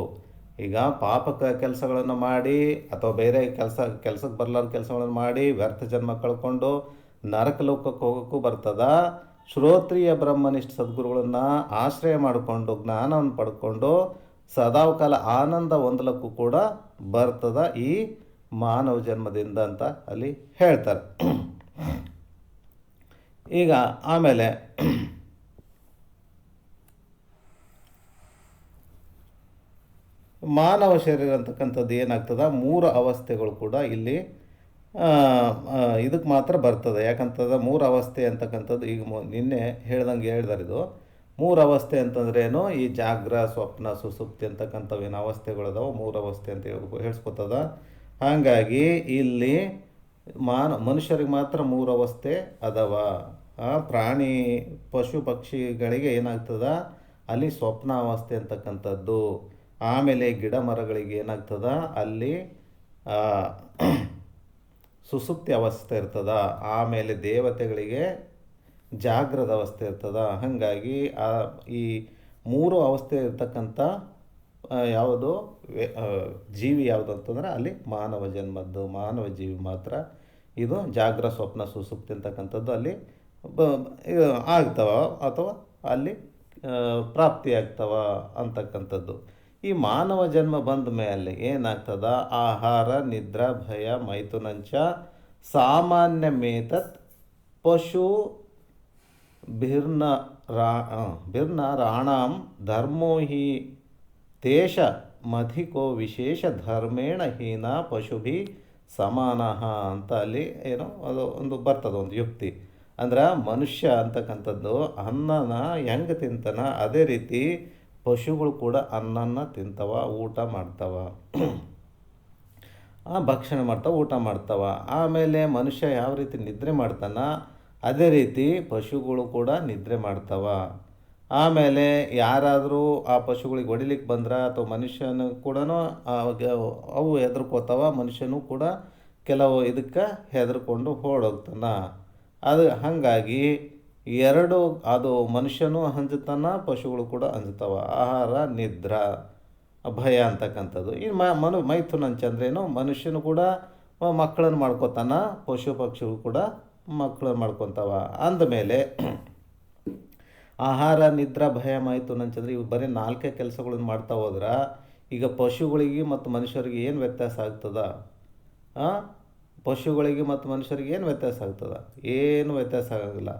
ಈಗ ಪಾಪ ಕೆಲಸಗಳನ್ನು ಮಾಡಿ ಅಥವಾ ಬೇರೆ ಕೆಲಸಕ್ಕೆ ಬರಲಾರ್ದ ಕೆಲಸಗಳನ್ನು ಮಾಡಿ ವ್ಯರ್ಥ ಜನ್ಮ ಕಳ್ಕೊಂಡು ನರಕ ಲೋಕಕ್ಕೆ ಹೋಗೋಕ್ಕೂ ಬರ್ತದ. ಶ್ರೋತ್ರಿಯ ಬ್ರಹ್ಮನಿಷ್ಠ ಸದ್ಗುರುಗಳನ್ನು ಆಶ್ರಯ ಮಾಡಿಕೊಂಡು ಜ್ಞಾನವನ್ನು ಪಡ್ಕೊಂಡು ಸದಾಕಾಲ ಆನಂದ ಹೊಂದಲಕ್ಕೂ ಕೂಡ ಬರ್ತದ ಈ ಮಾನವ ಜನ್ಮದಿಂದ ಅಂತ ಅಲ್ಲಿ ಹೇಳ್ತಾರೆ. ಈಗ ಆಮೇಲೆ ಮಾನವ ಶರೀರ ಅಂತಕ್ಕಂಥದ್ದು ಏನಾಗ್ತದೆ, 3 ಅವಸ್ಥೆಗಳು ಕೂಡ ಇಲ್ಲಿ ಇದಕ್ಕೆ ಮಾತ್ರ ಬರ್ತದೆ. ಯಾಕಂತಂದ್ರೆ 3 ಅವಸ್ಥೆ ಅಂತಕ್ಕಂಥದ್ದು ಈಗ ನಿನ್ನೆ ಹೇಳ್ದಂಗೆ ಹೇಳಿದಾರೆ. ಇದು 3 ಅವಸ್ಥೆ ಅಂತಂದ್ರೆ ಏನು, ಈ ಜಾಗ್ರ, ಸ್ವಪ್ನ, ಸುಸುಪ್ತಿ ಅಂತಕ್ಕಂಥವೇನು ಅವಸ್ಥೆಗಳದಾವೆ, 3 ಅವಸ್ಥೆ ಅಂತ ಹೇಳ್ಸ್ಕೊತದ. ಹಾಗಾಗಿ ಇಲ್ಲಿ ಮನುಷ್ಯರಿಗೆ ಮಾತ್ರ 3 ಅವಸ್ಥೆ ಅದಾವ. ಪ್ರಾಣಿ ಪಶು ಪಕ್ಷಿಗಳಿಗೆ ಏನಾಗ್ತದ, ಅಲ್ಲಿ ಸ್ವಪ್ನ ಅವಸ್ಥೆ ಅಂತಕ್ಕಂಥದ್ದು. ಆಮೇಲೆ ಗಿಡ ಮರಗಳಿಗೆ ಏನಾಗ್ತದ, ಅಲ್ಲಿ ಸುಸುಪ್ತಿ ಅವಸ್ಥೆ ಇರ್ತದ. ಆಮೇಲೆ ದೇವತೆಗಳಿಗೆ ಜಾಗ್ರದ ಅವಸ್ಥೆ ಇರ್ತದ. ಹಾಗಾಗಿ ಈ 3 ಅವಸ್ಥೆ ಇರ್ತಕ್ಕಂಥ ಯಾವುದು ಜೀವಿ ಯಾವುದು ಅಂತಂದ್ರೆ ಅಲ್ಲಿ ಮಾನವ ಜೀವಿ ಮಾತ್ರ ಇದು ಜಾಗ್ರ, ಸ್ವಪ್ನ, ಸುಸುಪ್ತಿ ಅಂತಕ್ಕಂಥದ್ದು ಅಲ್ಲಿ ಆಗ್ತವ ಅಥವಾ ಅಲ್ಲಿ ಪ್ರಾಪ್ತಿಯಾಗ್ತವ ಅಂತಕ್ಕಂಥದ್ದು. ಈ ಮಾನವ ಜನ್ಮ ಬಂದ ಮೇಲೆ ಏನಾಗ್ತದ, ಆಹಾರ, ನಿದ್ರಾ, ಭಯ, ಮೈಥುನಂಚ ಸಾಮಾನ್ಯ ಮೇತತ್ ಪಶು ಭಿರ್ನ ರಾಣಾಂ ಧರ್ಮೋ ಹಿ ತೇಷ ಮಧಿಕೋ ವಿಶೇಷ ಧರ್ಮೇಣ ಹೀನ ಪಶುಭಿ ಸಮಾನಃ ಅಂತ ಅಲ್ಲಿ ಏನೋ ಅದು ಒಂದು ಬರ್ತದೆ, ಒಂದು ಯುಕ್ತಿ. ಅಂದ್ರೆ ಮನುಷ್ಯ ಅಂತಕ್ಕಂಥದ್ದು ಅನ್ನನ ಹೆಂಗೆ ತಿಂತಾನ ಅದೇ ರೀತಿ ಪಶುಗಳು ಕೂಡ ಅನ್ನನ ತಿಂತವ, ಊಟ ಮಾಡ್ತವ, ಭಕ್ಷಣೆ ಮಾಡ್ತಾವ, ಊಟ ಮಾಡ್ತವ. ಆಮೇಲೆ ಮನುಷ್ಯ ಯಾವ ರೀತಿ ನಿದ್ರೆ ಮಾಡ್ತಾನ ಅದೇ ರೀತಿ ಪಶುಗಳು ಕೂಡ ನಿದ್ರೆ ಮಾಡ್ತವ. ಆಮೇಲೆ ಯಾರಾದರೂ ಆ ಪಶುಗಳಿಗೆ ಹೊಡಿಲಿಕ್ಕೆ ಬಂದ್ರೆ ಅಥವಾ ಮನುಷ್ಯನ ಕೂಡ ಅವು ಹೆದರ್ಕೋತಾವ, ಮನುಷ್ಯನೂ ಕೂಡ ಕೆಲವು ಇದಕ್ಕೆ ಹೆದರ್ಕೊಂಡು ಓಡೋಗ್ತಾನ. ಅದು ಹಾಗಾಗಿ ಎರಡು ಅದು ಮನುಷ್ಯನೂ ಅಂಜುತ್ತಾನ, ಪಶುಗಳು ಕೂಡ ಅಂಜುತ್ತಾವ. ಆಹಾರ, ನಿದ್ರಾ, ಭಯ ಅಂತಕ್ಕಂಥದ್ದು. ಈ ಮೈಥುನಂಚ ಅಂದ್ರೇನು, ಮನುಷ್ಯನು ಕೂಡ ಮಕ್ಕಳನ್ನು ಮಾಡ್ಕೋತಾನ, ಪಶು ಪಕ್ಷಿಗಳು ಕೂಡ ಮಕ್ಕಳನ್ನು ಮಾಡ್ಕೊತಾವ. ಅಂದಮೇಲೆ ಆಹಾರ, ನಿದ್ರಾ, ಭಯ, ಮೈಥುನಂಚ ಅಂದ್ರೆ ಇವು ಬರೀ 4 ಕೆಲಸಗಳನ್ನು ಮಾಡ್ತಾ ಹೋದ್ರೆ ಈಗ ಪಶುಗಳಿಗೆ ಮತ್ತು ಮನುಷ್ಯರಿಗೆ ಏನು ವ್ಯತ್ಯಾಸ ಆಗ್ತದ? ಪಶುಗಳಿಗೆ ಮತ್ತು ಮನುಷ್ಯರಿಗೆ ಏನು ವ್ಯತ್ಯಾಸ ಆಗ್ತದೆ? ಏನು ವ್ಯತ್ಯಾಸ ಆಗೋಲ್ಲ.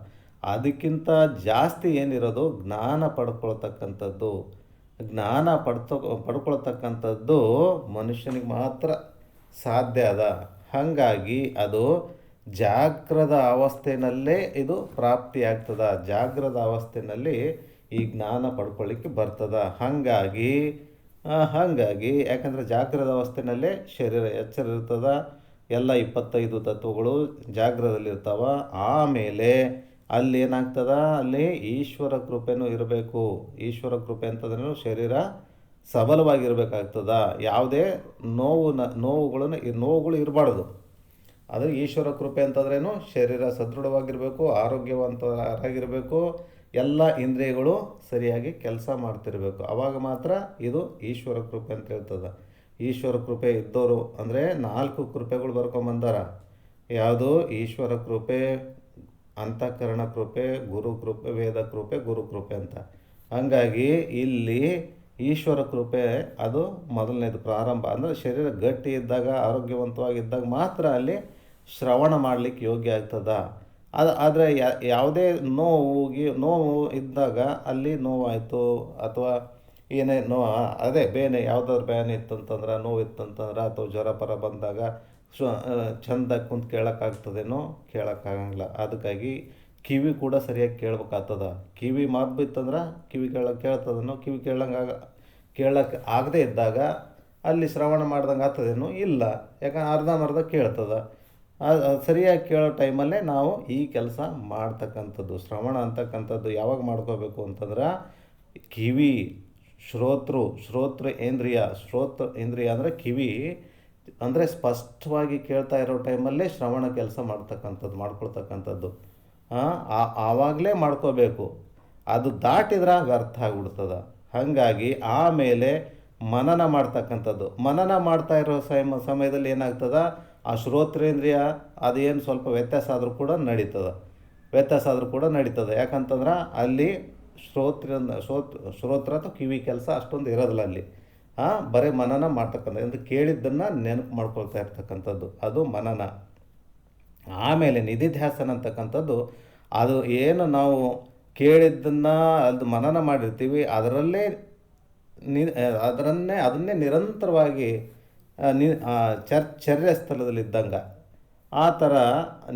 ಅದಕ್ಕಿಂತ ಜಾಸ್ತಿ ಏನಿರೋದು ಜ್ಞಾನ ಪಡ್ಕೊಳ್ತಕ್ಕಂಥದ್ದು. ಜ್ಞಾನ ಪಡ್ಕೊಳ್ತಕ್ಕಂಥದ್ದು ಮನುಷ್ಯನಿಗೆ ಮಾತ್ರ ಸಾಧ್ಯ ಅದ. ಹಾಗಾಗಿ ಅದು ಜಾಗ್ರದ ಅವಸ್ಥೆಯಲ್ಲೇ ಇದು ಪ್ರಾಪ್ತಿಯಾಗ್ತದ. ಜಾಗ್ರದ ಅವಸ್ಥೆಯಲ್ಲಿ ಈ ಜ್ಞಾನ ಪಡ್ಕೊಳ್ಳಿಕ್ಕೆ ಬರ್ತದ. ಹಾಗಾಗಿ ಯಾಕಂದರೆ ಜಾಗ್ರದ ಅವಸ್ಥೆಯಲ್ಲೇ ಶರೀರ ಎಚ್ಚರ ಇರ್ತದ. ಎಲ್ಲ 25 ತತ್ವಗಳು ಜಾಗ್ರದಲ್ಲಿರ್ತಾವ. ಆಮೇಲೆ ಅಲ್ಲಿ ಏನಾಗ್ತದ, ಅಲ್ಲಿ ಈಶ್ವರ ಕೃಪೆನೂ ಇರಬೇಕು. ಈಶ್ವರ ಕೃಪೆ ಅಂತಂದ್ರೂ ಶರೀರ ಸಬಲವಾಗಿರ್ಬೇಕಾಗ್ತದ. ಯಾವುದೇ ನೋವುಗಳು ಇರಬಾರ್ದು. ಅದು ಈಶ್ವರ ಕೃಪೆ ಅಂತಂದ್ರೇನು, ಶರೀರ ಸದೃಢವಾಗಿರಬೇಕು, ಆರೋಗ್ಯವಂತರಾಗಿರಬೇಕು, ಎಲ್ಲ ಇಂದ್ರಿಯಗಳು ಸರಿಯಾಗಿ ಕೆಲಸ ಮಾಡ್ತಿರ್ಬೇಕು. ಆವಾಗ ಮಾತ್ರ ಇದು ಈಶ್ವರ ಕೃಪೆ ಅಂತ ಹೇಳ್ತದೆ. ಈಶ್ವರ ಕೃಪೆ ಇದ್ದವರು ಅಂದರೆ 4 ಕೃಪೆಗಳು ಬರ್ಕೊಂಬಂದಾರ. ಯಾವುದು? ಈಶ್ವರ ಕೃಪೆ, ಅಂತಃಕರಣ ಕೃಪೆ, ಗುರು ಕೃಪೆ, ವೇದ ಕೃಪೆ, ಗುರು ಕೃಪೆ ಅಂತ. ಹಾಗಾಗಿ ಇಲ್ಲಿ ಈಶ್ವರ ಕೃಪೆ ಅದು ಮೊದಲನೇದು ಪ್ರಾರಂಭ. ಅಂದರೆ ಶರೀರ ಗಟ್ಟಿ ಇದ್ದಾಗ, ಆರೋಗ್ಯವಂತವಾಗಿದ್ದಾಗ ಮಾತ್ರ ಅಲ್ಲಿ ಶ್ರವಣ ಮಾಡಲಿಕ್ಕೆ ಯೋಗ್ಯ ಆಗ್ತದ. ಆದರೆ ಯಾವುದೇ ನೋವು ಇದ್ದಾಗ ಅಲ್ಲಿ ನೋವಾಯಿತು ಅಥವಾ ಏನೇ ಅದೇ ಬೇನೆ ಯಾವುದಾದ್ರು ಬೇನೆ ಇತ್ತಂತಂದ್ರೆ, ನೋವು ಇತ್ತಂತಂದ್ರೆ ಅಥವಾ ಜ್ವರ ಪರ ಬಂದಾಗ ಚೆಂದಾಗಿ ಕುಂತು ಕೇಳೋಕ್ಕಾಗ್ತದೇನೋ? ಕೇಳೋಕ್ಕಾಗಂಗಿಲ್ಲ. ಅದಕ್ಕಾಗಿ ಕಿವಿ ಕೂಡ ಸರಿಯಾಗಿ ಕೇಳ್ಬೇಕಾಗ್ತದ. ಕಿವಿ ಮಬ್ಬು ಇತ್ತಂದ್ರೆ ಕಿವಿ ಕೇಳ್ತದೇನೋ? ಕಿವಿ ಕೇಳಕ್ಕೆ ಆಗದೇ ಇದ್ದಾಗ ಅಲ್ಲಿ ಶ್ರವಣ ಮಾಡ್ದಂಗೆ ಆಗ್ತದೇನೋ? ಇಲ್ಲ. ಯಾಕಂದ್ರೆ ಅರ್ಧಂಬರ್ಧ ಕೇಳ್ತದೆ. ಸರಿಯಾಗಿ ಕೇಳೋ ಟೈಮಲ್ಲೇ ನಾವು ಈ ಕೆಲಸ ಮಾಡ್ತಕ್ಕಂಥದ್ದು. ಶ್ರವಣ ಅಂತಕ್ಕಂಥದ್ದು ಯಾವಾಗ ಮಾಡ್ಕೋಬೇಕು ಅಂತಂದ್ರೆ, ಕಿವಿ ಶ್ರೋತ್ರ ಇಂದ್ರಿಯ ಅಂದರೆ ಕಿವಿ ಅಂದರೆ ಸ್ಪಷ್ಟವಾಗಿ ಕೇಳ್ತಾ ಇರೋ ಟೈಮಲ್ಲೇ ಶ್ರವಣ ಕೆಲಸ ಮಾಡ್ಕೊಳ್ತಕ್ಕಂಥದ್ದು. ಆವಾಗಲೇ ಮಾಡ್ಕೋಬೇಕು. ಅದು ದಾಟಿದ್ರೆ ವ್ಯರ್ಥ ಆಗಿಬಿಡ್ತದೆ. ಹಾಗಾಗಿ ಆಮೇಲೆ ಮನನ ಮಾಡ್ತಕ್ಕಂಥದ್ದು. ಮನನ ಮಾಡ್ತಾ ಇರೋ ಸಮಯದಲ್ಲಿ ಏನಾಗ್ತದೆ, ಆ ಶ್ರೋತ್ರೇಂದ್ರಿಯ ಅದೇನು ಸ್ವಲ್ಪ ವ್ಯತ್ಯಾಸ ಆದರೂ ಕೂಡ ನಡೀತದೆ. ಯಾಕಂತಂದ್ರೆ ಅಲ್ಲಿ ಶ್ರೋತ್ರ ಅಥವಾ ಕಿವಿ ಕೆಲಸ ಅಷ್ಟೊಂದು ಇರೋದಿಲ್ಲ ಅಲ್ಲಿ. ಬರೀ ಮನನ ಮಾಡ್ತಕ್ಕಂಥ ಎಂದು ಕೇಳಿದ್ದನ್ನು ನೆನಪು ಮಾಡ್ಕೊಳ್ತಾ ಇರ್ತಕ್ಕಂಥದ್ದು ಅದು ಮನನ. ಆಮೇಲೆ ನಿಧಿಧ್ಯಾಸನ ಅಂತಕ್ಕಂಥದ್ದು, ಅದು ಏನು ನಾವು ಕೇಳಿದ್ದನ್ನು ಅದು ಮನನ ಮಾಡಿರ್ತೀವಿ ಅದರಲ್ಲೇ ನಿ ಅದನ್ನೇ ನಿರಂತರವಾಗಿ ಚರ್ಯ ಸ್ಥಳದಲ್ಲಿದ್ದಂಗೆ, ಆ ಥರ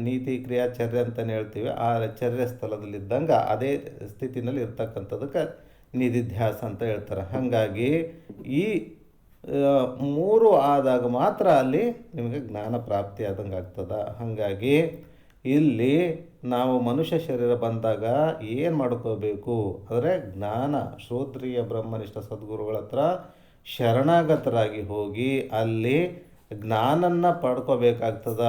ನೀತಿ ಕ್ರಿಯಾ ಚರ್ಯ ಅಂತಲೇ ಹೇಳ್ತೀವಿ. ಆ ಚರ್ಯ ಸ್ಥಳದಲ್ಲಿದ್ದಂಗೆ ಅದೇ ಸ್ಥಿತಿನಲ್ಲಿ ಇರ್ತಕ್ಕಂಥದಕ್ಕೆ ನಿಧಿಧ್ಯಾಸ ಅಂತ ಹೇಳ್ತಾರೆ. ಹಾಗಾಗಿ ಈ 3 ಆದಾಗ ಮಾತ್ರ ಅಲ್ಲಿ ನಿಮಗೆ ಜ್ಞಾನ ಪ್ರಾಪ್ತಿ ಆದಂಗೆ ಆಗ್ತದೆ. ಹಾಗಾಗಿ ಇಲ್ಲಿ ನಾವು ಮನುಷ್ಯ ಶರೀರ ಬಂದಾಗ ಏನು ಮಾಡ್ಕೋಬೇಕು ಅಂದರೆ ಜ್ಞಾನ, ಶ್ರೋತ್ರಿಯ ಬ್ರಹ್ಮನಿಷ್ಠ ಸದ್ಗುರುಗಳ ಹತ್ರ ಶರಣಾಗತರಾಗಿ ಹೋಗಿ ಅಲ್ಲಿ ಜ್ಞಾನನ್ನ ಪಡ್ಕೋಬೇಕಾಗ್ತದ.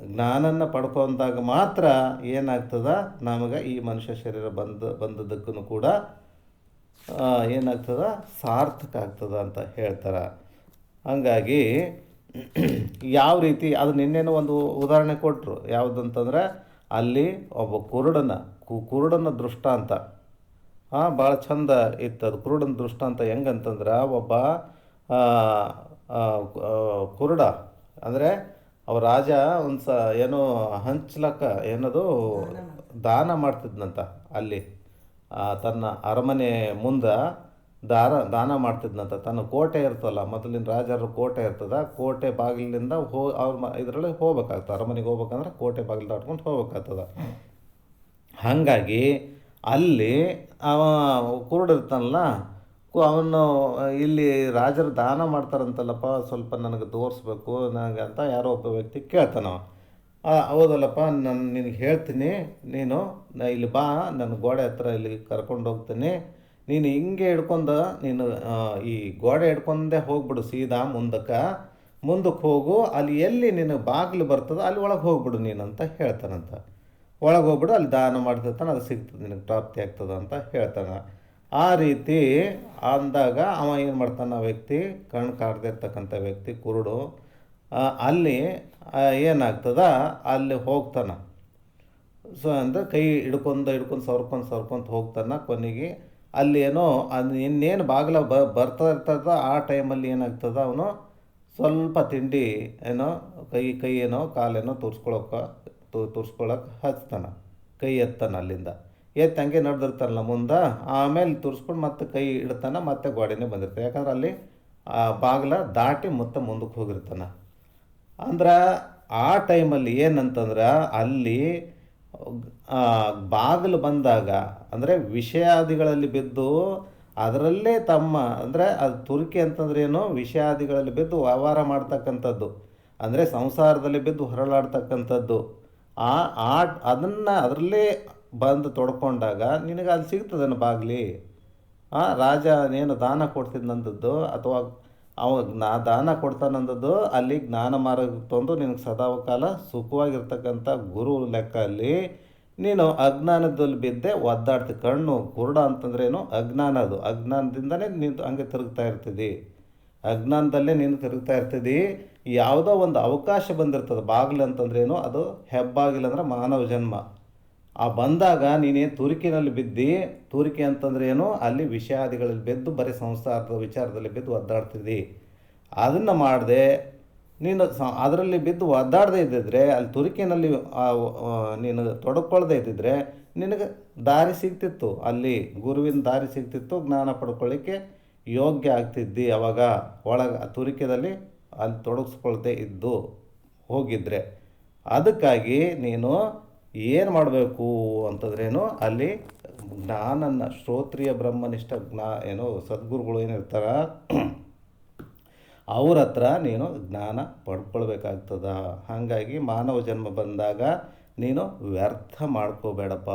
ಜ್ಞಾನನ ಪಡ್ಕೊಂಡಾಗ ಮಾತ್ರ ಏನಾಗ್ತದ, ನಮಗೆ ಈ ಮನುಷ್ಯ ಶರೀರ ಬಂದದ್ದಕ್ಕೂ ಕೂಡ ಏನಾಗ್ತದ, ಸಾರ್ಥಕ ಆಗ್ತದ ಅಂತ ಹೇಳ್ತಾರೆ. ಹಾಗಾಗಿ ಯಾವ ರೀತಿ ಅದು ನಿನ್ನೆನೂ ಒಂದು ಉದಾಹರಣೆ ಕೊಟ್ಟರು. ಯಾವುದಂತಂದ್ರೆ ಅಲ್ಲಿ ಒಬ್ಬ ಕುರುಡನ ದೃಷ್ಟಾಂತ ಭಾಳ ಚಂದ ಇತ್ತು. ಅದು ಕುರುಡನ ದೃಷ್ಟಾಂತ ಹೆಂಗಂತಂದ್ರೆ, ಒಬ್ಬ ಕುರುಡ ಅಂದರೆ ಅವ ರಾಜ ಏನೋ ಹಂಚ್ಲಕ್ಕ ಏನದು ದಾನ ಮಾಡ್ತಿದ್ನಂತ. ಅಲ್ಲಿ ತನ್ನ ಅರಮನೆ ಮುಂದೆ ದಾನ ಮಾಡ್ತಿದ್ನಂತ. ತನ್ನ ಕೋಟೆ ಇರ್ತಲ್ಲ, ಮೊದಲಿನ ರಾಜರ ಕೋಟೆ ಇರ್ತದ, ಕೋಟೆ ಬಾಗಿಲಿಂದ ಅವ್ರ ಇದರಲ್ಲಿ ಹೋಗ್ಬೇಕಾಗ್ತದೆ. ಅರಮನೆಗೆ ಹೋಗ್ಬೇಕಂದ್ರೆ ಕೋಟೆ ಬಾಗಿಲು ದಾಟ್ಕೊಂಡು ಹೋಗ್ಬೇಕಾಗ್ತದ. ಹಾಗಾಗಿ ಅಲ್ಲಿ ಅವ ಕುರುಡಿರ್ತಾನಲ್ಲ, ಅವನು ಇಲ್ಲಿ ರಾಜರು ದಾನ ಮಾಡ್ತಾರಂತಲ್ಲಪ್ಪ, ಸ್ವಲ್ಪ ನನಗೆ ತೋರಿಸ್ಬೇಕು ನನಗೆ ಅಂತ ಯಾರೋ ಒಬ್ಬ ವ್ಯಕ್ತಿ ಕೇಳ್ತಾನವ. ಹೌದಲ್ಲಪ್ಪ, ನಿನಗೆ ಹೇಳ್ತೀನಿ, ನೀನು ಇಲ್ಲಿ ಬಾ, ನನ್ನ ಗೋಡೆ ಹತ್ರ ಇಲ್ಲಿ ಕರ್ಕೊಂಡು ಹೋಗ್ತೀನಿ, ನೀನು ಹಿಂಗೆ ಹಿಡ್ಕೊಂಡು ನೀನು ಈ ಗೋಡೆ ಹಿಡ್ಕೊಂಡೇ ಹೋಗ್ಬಿಡು, ಸೀದಾ ಮುಂದಕ್ಕೆ ಹೋಗು, ಅಲ್ಲಿ ಎಲ್ಲಿ ನಿನಗೆ ಬಾಗಿಲು ಬರ್ತದೆ ಅಲ್ಲಿ ಒಳಗೆ ಹೋಗ್ಬಿಡು ನೀನು ಅಂತ ಹೇಳ್ತಾನಂತ. ಒಳಗೆ ಹೋಗ್ಬಿಡು, ಅಲ್ಲಿ ದಾನ ಮಾಡ್ತಿರ್ತಾನೆ, ಅದು ಸಿಗ್ತದೆ, ನಿನಗೆ ಪ್ರಾಪ್ತಿ ಆಗ್ತದೆ ಅಂತ ಹೇಳ್ತಾನೆ. ಆ ರೀತಿ ಅಂದಾಗ ಅವ ಏನು ಮಾಡ್ತಾನೆ, ಆ ವ್ಯಕ್ತಿ ಕಣ್ಣು ಕಾಣದೇ ಇರ್ತಕ್ಕಂಥ ವ್ಯಕ್ತಿ ಕುರುಡು ಅಲ್ಲಿ ಏನಾಗ್ತದ, ಅಲ್ಲಿ ಹೋಗ್ತಾನೆ. ಸೊ ಅಂದರೆ ಕೈ ಹಿಡ್ಕೊಂಡು ಸರ್ಕೊಂತ ಹೋಗ್ತಾನೆ. ಕೊನೆಗೆ ಅಲ್ಲಿ ಏನೋ ಅದು ಇನ್ನೇನು ಬಾಗಿಲ ಬರ್ತಾ ಇರ್ತದ, ಆ ಟೈಮಲ್ಲಿ ಏನಾಗ್ತದ, ಅವನು ಸ್ವಲ್ಪ ತಿಂಡಿ ಏನೋ ಕೈ ಏನೋ ಕಾಲೇನೋ ತುರ್ಸ್ಕೊಳಕ್ಕೆ ಹಚ್ತಾನೆ. ಕೈ ಎತ್ತಾನೆ, ಅಲ್ಲಿಂದ ಎತ್ತು ಹಂಗೆ ನಡೆದಿರ್ತಾನಲ್ಲ ಮುಂದೆ, ಆಮೇಲೆ ತುರ್ಸ್ಕೊಂಡು ಮತ್ತೆ ಕೈ ಇಡ್ತಾನೆ, ಮತ್ತೆ ಗೋಡೆನೇ ಬಂದಿರ್ತಾನೆ. ಯಾಕಂದ್ರೆ ಅಲ್ಲಿ ಬಾಗಿಲ ದಾಟಿ ಮತ್ತೆ ಮುಂದಕ್ಕೆ ಹೋಗಿರ್ತಾನೆ. ಅಂದ್ರೆ ಆ ಟೈಮಲ್ಲಿ ಏನಂತಂದ್ರೆ, ಅಲ್ಲಿ ಬಾಗಿಲು ಬಂದಾಗ ಅಂದರೆ ವಿಷಯಾದಿಗಳಲ್ಲಿ ಬಿದ್ದು ಅದರಲ್ಲೇ ತಮ್ಮ ಅಂದರೆ ಅದು ತುರುಕಿ ಅಂತಂದ್ರೆ ಏನು, ವಿಷಯಾದಿಗಳಲ್ಲಿ ಬಿದ್ದು ವ್ಯವಹಾರ ಮಾಡ್ತಕ್ಕಂಥದ್ದು, ಅಂದರೆ ಸಂಸಾರದಲ್ಲಿ ಬಿದ್ದು ಹೊರಳಾಡ್ತಕ್ಕಂಥದ್ದು. ಅದರಲ್ಲೇ ಬಂದು ತೊಡ್ಕೊಂಡಾಗ ನಿನಗೆ ಅಲ್ಲಿ ಸಿಗ್ತದೇನು ಬಾಗಿಲಿ. ರಾಜ ಏನು ದಾನ ಕೊಡ್ತಿದ್ದಂಥದ್ದು ಅಥವಾ ಅವ ದಾನ ಕೊಡ್ತಾನಂದದ್ದು ಅಲ್ಲಿ ಜ್ಞಾನ ಮಾರ್ಗ ತಂದು ನಿನಗೆ ಸದಾಕಾಲ ಸುಖವಾಗಿರ್ತಕ್ಕಂಥ ಗುರು ಲೆಕ್ಕ. ಅಲ್ಲಿ ನೀನು ಅಜ್ಞಾನದಲ್ಲಿ ಬಿದ್ದೆ ಒದ್ದಾಡ್ತಿ. ಕಣ್ಣು ಕುರುಡ ಅಂತಂದ್ರೇನು, ಅಜ್ಞಾನ. ಅದು ಅಜ್ಞಾನದಿಂದನೇ ನೀನು ಹಂಗೆ ತಿರುಗ್ತಾ ಇರ್ತಿದ್ದಿ, ಅಜ್ಞಾನದಲ್ಲೇ ನೀನು ತಿರುಗ್ತಾ ಇರ್ತಿದ್ದಿ. ಯಾವುದೋ ಒಂದು ಅವಕಾಶ ಬಂದಿರ್ತದೆ. ಬಾಗಿಲು ಅಂತಂದ್ರೇನು, ಅದು ಹೆಬ್ಬಾಗಿಲು ಅಂದ್ರೆ ಮಾನವ ಜನ್ಮ. ಬಂದಾಗ ನೀನೇನು ತುರುಕಿನಲ್ಲಿ ಬಿದ್ದು, ತುರುಕಿ ಅಂತಂದ್ರೆ ಏನು, ಅಲ್ಲಿ ವಿಷಯಾದಿಗಳಲ್ಲಿ ಬಿದ್ದು ಬರೀ ಸಂಸಾರದ ವಿಚಾರದಲ್ಲಿ ಬಿದ್ದು ಒದ್ದಾಡ್ತಿದ್ದಿ. ಅದನ್ನು ಮಾಡದೆ ನೀನು ಅದರಲ್ಲಿ ಬಿದ್ದು ಒದ್ದಾಡದೇ ಇದ್ದಿದ್ರೆ, ಅಲ್ಲಿ ತುರುಕಿನಲ್ಲಿ ನೀನು ತೊಡಕೊಳ್ಳದೆ ಇದ್ದಿದ್ರೆ ನಿನಗೆ ದಾರಿ ಸಿಗ್ತಿತ್ತು, ಅಲ್ಲಿ ಗುರುವಿನ ದಾರಿ ಸಿಗ್ತಿತ್ತು, ಜ್ಞಾನ ಪಡ್ಕೊಳ್ಳಿಕ್ಕೆ ಯೋಗ್ಯ ಆಗ್ತಿದ್ದಿ. ಅವಾಗ ಒಳಗೆ ತುರುಕಿದಲ್ಲಿ ಅಲ್ಲಿ ತೊಡಗಿಸ್ಕೊಳ್ದೆ ಇದ್ದು ಹೋಗಿದ್ರೆ. ಅದಕ್ಕಾಗಿ ನೀನು ಏನು ಮಾಡಬೇಕು ಅಂತಂದ್ರೇನು, ಅಲ್ಲಿ ಜ್ಞಾನನ್ನು ಶ್ರೋತ್ರಿಯ ಬ್ರಹ್ಮನಿಷ್ಠ ಸದ್ಗುರುಗಳು ಏನಿರ್ತಾರ ಅವ್ರ ಹತ್ರ ನೀನು ಜ್ಞಾನ ಪಡ್ಕೊಳ್ಬೇಕಾಗ್ತದ. ಹಾಗಾಗಿ ಮಾನವ ಜನ್ಮ ಬಂದಾಗ ನೀನು ವ್ಯರ್ಥ ಮಾಡ್ಕೋಬೇಡಪ್ಪ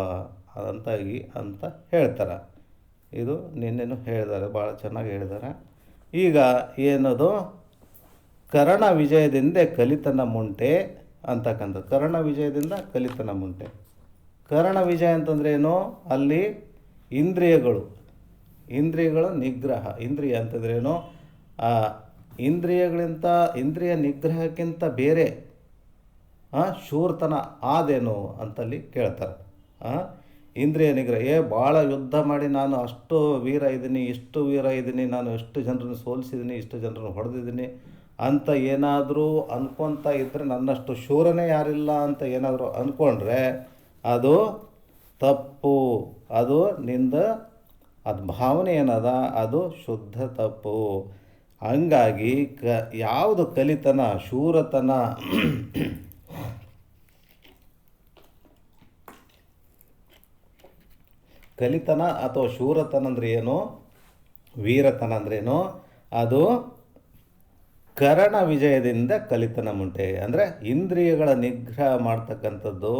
ಅಂತ ಹೇಳ್ತಾರೆ. ಇದು ನಿನ್ನೆನೂ ಹೇಳಿದ್ದಾರೆ, ಭಾಳ ಚೆನ್ನಾಗಿ ಹೇಳಿದ್ದಾರೆ. ಈಗ ಏನದು ಕರ್ಣ ವಿಜಯದಿಂದ ಕಲಿತನ ಮುಂಟೆ ಅಂತಕ್ಕಂಥದ್ದು. ಕರ್ಣ ವಿಜಯದಿಂದ ಕಲಿತನ ಮುಂಟೆ. ಕರ್ಣ ವಿಜಯ ಅಂತಂದ್ರೇನು, ಅಲ್ಲಿ ಇಂದ್ರಿಯಗಳು ನಿಗ್ರಹ. ಇಂದ್ರಿಯ ಅಂತಂದ್ರೇನು, ಇಂದ್ರಿಯ ನಿಗ್ರಹಕ್ಕಿಂತ ಬೇರೆ ಶೂರ್ತನ ಆದೇನು ಅಂತಲ್ಲಿ ಕೇಳ್ತಾರೆ. ಇಂದ್ರಿಯ ನಿಗ್ರಹ ಭಾಳ ಯುದ್ಧ ಮಾಡಿ ನಾನು ಅಷ್ಟು ವೀರ ಇದ್ದೀನಿ, ಇಷ್ಟು ವೀರ ಇದ್ದೀನಿ, ನಾನು ಎಷ್ಟು ಜನರನ್ನು ಸೋಲಿಸಿದ್ದೀನಿ, ಇಷ್ಟು ಜನರನ್ನು ಹೊಡೆದಿದ್ದೀನಿ ಅಂತ ಏನಾದರೂ ಅಂದ್ಕೊತ ಇದ್ದರೆ, ನನ್ನಷ್ಟು ಶೂರನೇ ಯಾರಿಲ್ಲ ಅಂತ ಏನಾದರೂ ಅಂದ್ಕೊಂಡ್ರೆ ಅದು ತಪ್ಪು. ಅದು ಅದು ಭಾವನೆ ಏನದ ಅದು ಶುದ್ಧ ತಪ್ಪು. ಹಂಗಾಗಿ ಯಾವುದು ಕಲಿತನ, ಶೂರತನ ಕಲಿತನ ಅಥವಾ ಶೂರತನ ಅಂದರೆ ಏನು, ವೀರತನ ಅಂದ್ರೇನು, ಅದು ಕರಣ ವಿಜಯದಿಂದ ಕಲಿತನ ಮುಂಟೆ. ಅಂದರೆ ಇಂದ್ರಿಯಗಳ ನಿಗ್ರಹ ಮಾಡ್ತಕ್ಕಂಥದ್ದು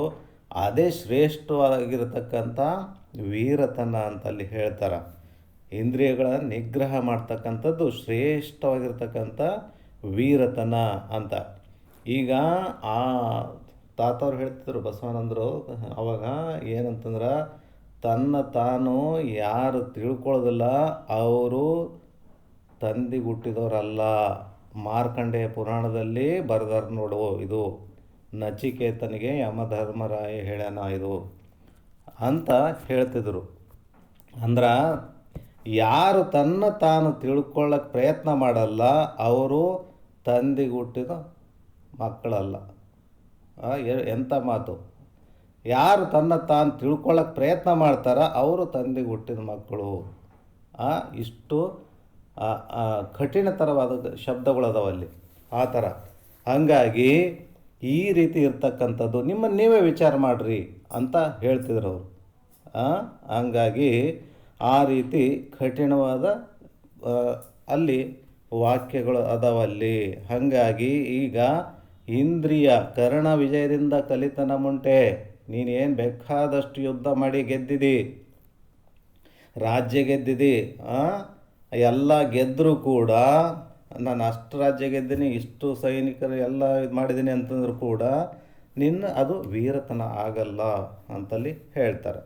ಅದೇ ಶ್ರೇಷ್ಠವಾಗಿರತಕ್ಕಂಥ ವೀರತನ ಅಂತಲ್ಲಿ ಹೇಳ್ತಾರೆ. ಇಂದ್ರಿಯಗಳ ನಿಗ್ರಹ ಮಾಡ್ತಕ್ಕಂಥದ್ದು ಶ್ರೇಷ್ಠವಾಗಿರ್ತಕ್ಕಂಥ ವೀರತನ ಅಂತ. ಈಗ ಆ ತಾತವ್ರು ಹೇಳ್ತಿದ್ರು ಬಸವಾನಂದರು ಅವಾಗ ಏನಂತಂದ್ರೆ, ತನ್ನ ತಾನು ಯಾರು ತಿಳ್ಕೊಳ್ಳೋದಿಲ್ಲ ಅವರು ತಂದಿಗೆ ಹುಟ್ಟಿದವರಲ್ಲ. ಮಾರ್ಕಂಡೇಯ ಪುರಾಣದಲ್ಲಿ ಬರೆದಾರ ನೋಡು, ಇದು ನಚಿಕೇತನಿಗೆ ಯಮಧರ್ಮರಾಯ ಹೇಳ್ಯಾನ ಇದು ಅಂತ ಹೇಳ್ತಿದ್ರು. ಅಂದ್ರೆ ಯಾರು ತನ್ನ ತಾನು ತಿಳ್ಕೊಳ್ಳೋಕೆ ಪ್ರಯತ್ನ ಮಾಡಲ್ಲ ಅವರು ತಂದಿಗೆ ಹುಟ್ಟಿದ ಮಕ್ಕಳಲ್ಲ. ಎಂಥ ಮಾತು! ಯಾರು ತನ್ನ ತಾನು ತಿಳ್ಕೊಳ್ಳೋಕೆ ಪ್ರಯತ್ನ ಮಾಡ್ತಾರ ಅವರು ತಂದೆಗೆ ಹುಟ್ಟಿದ ಮಕ್ಕಳು. ಇಷ್ಟು ಕಠಿಣತರವಾದ ಶಬ್ದಗಳದಾವಲ್ಲಿ ಆ ಥರ. ಹಂಗಾಗಿ ಈ ರೀತಿ ಇರ್ತಕ್ಕಂಥದ್ದು ನಿಮ್ಮನ್ನು ನೀವೇ ವಿಚಾರ ಮಾಡಿರಿ ಅಂತ ಹೇಳ್ತಿದ್ರು ಅವರು. ಹಂಗಾಗಿ ಆ ರೀತಿ ಕಠಿಣವಾದ ಅಲ್ಲಿ ವಾಕ್ಯಗಳು ಅದಾವಲ್ಲಿ. ಹಾಗಾಗಿ ಈಗ ಇಂದ್ರಿಯ ಕರ್ಣ ವಿಜಯದಿಂದ ಕಲಿತನ ಮುಂಟೆ. ನೀನೇನು ಬೇಕಾದಷ್ಟು ಯುದ್ಧ ಮಾಡಿ ಗೆದ್ದಿದಿ, ರಾಜ್ಯ ಗೆದ್ದಿದಿ, ಎಲ್ಲ ಗೆದ್ದರೂ ಕೂಡ ನಾನು ಅಷ್ಟು ರಾಜ್ಯ ಗೆದ್ದೀನಿ, ಇಷ್ಟು ಸೈನಿಕರು ಎಲ್ಲ ಇದು ಮಾಡಿದ್ದೀನಿ ಅಂತಂದ್ರೂ ಕೂಡ ಅದು ವೀರತನ ಆಗಲ್ಲ ಅಂತಲ್ಲಿ ಹೇಳ್ತಾರೆ.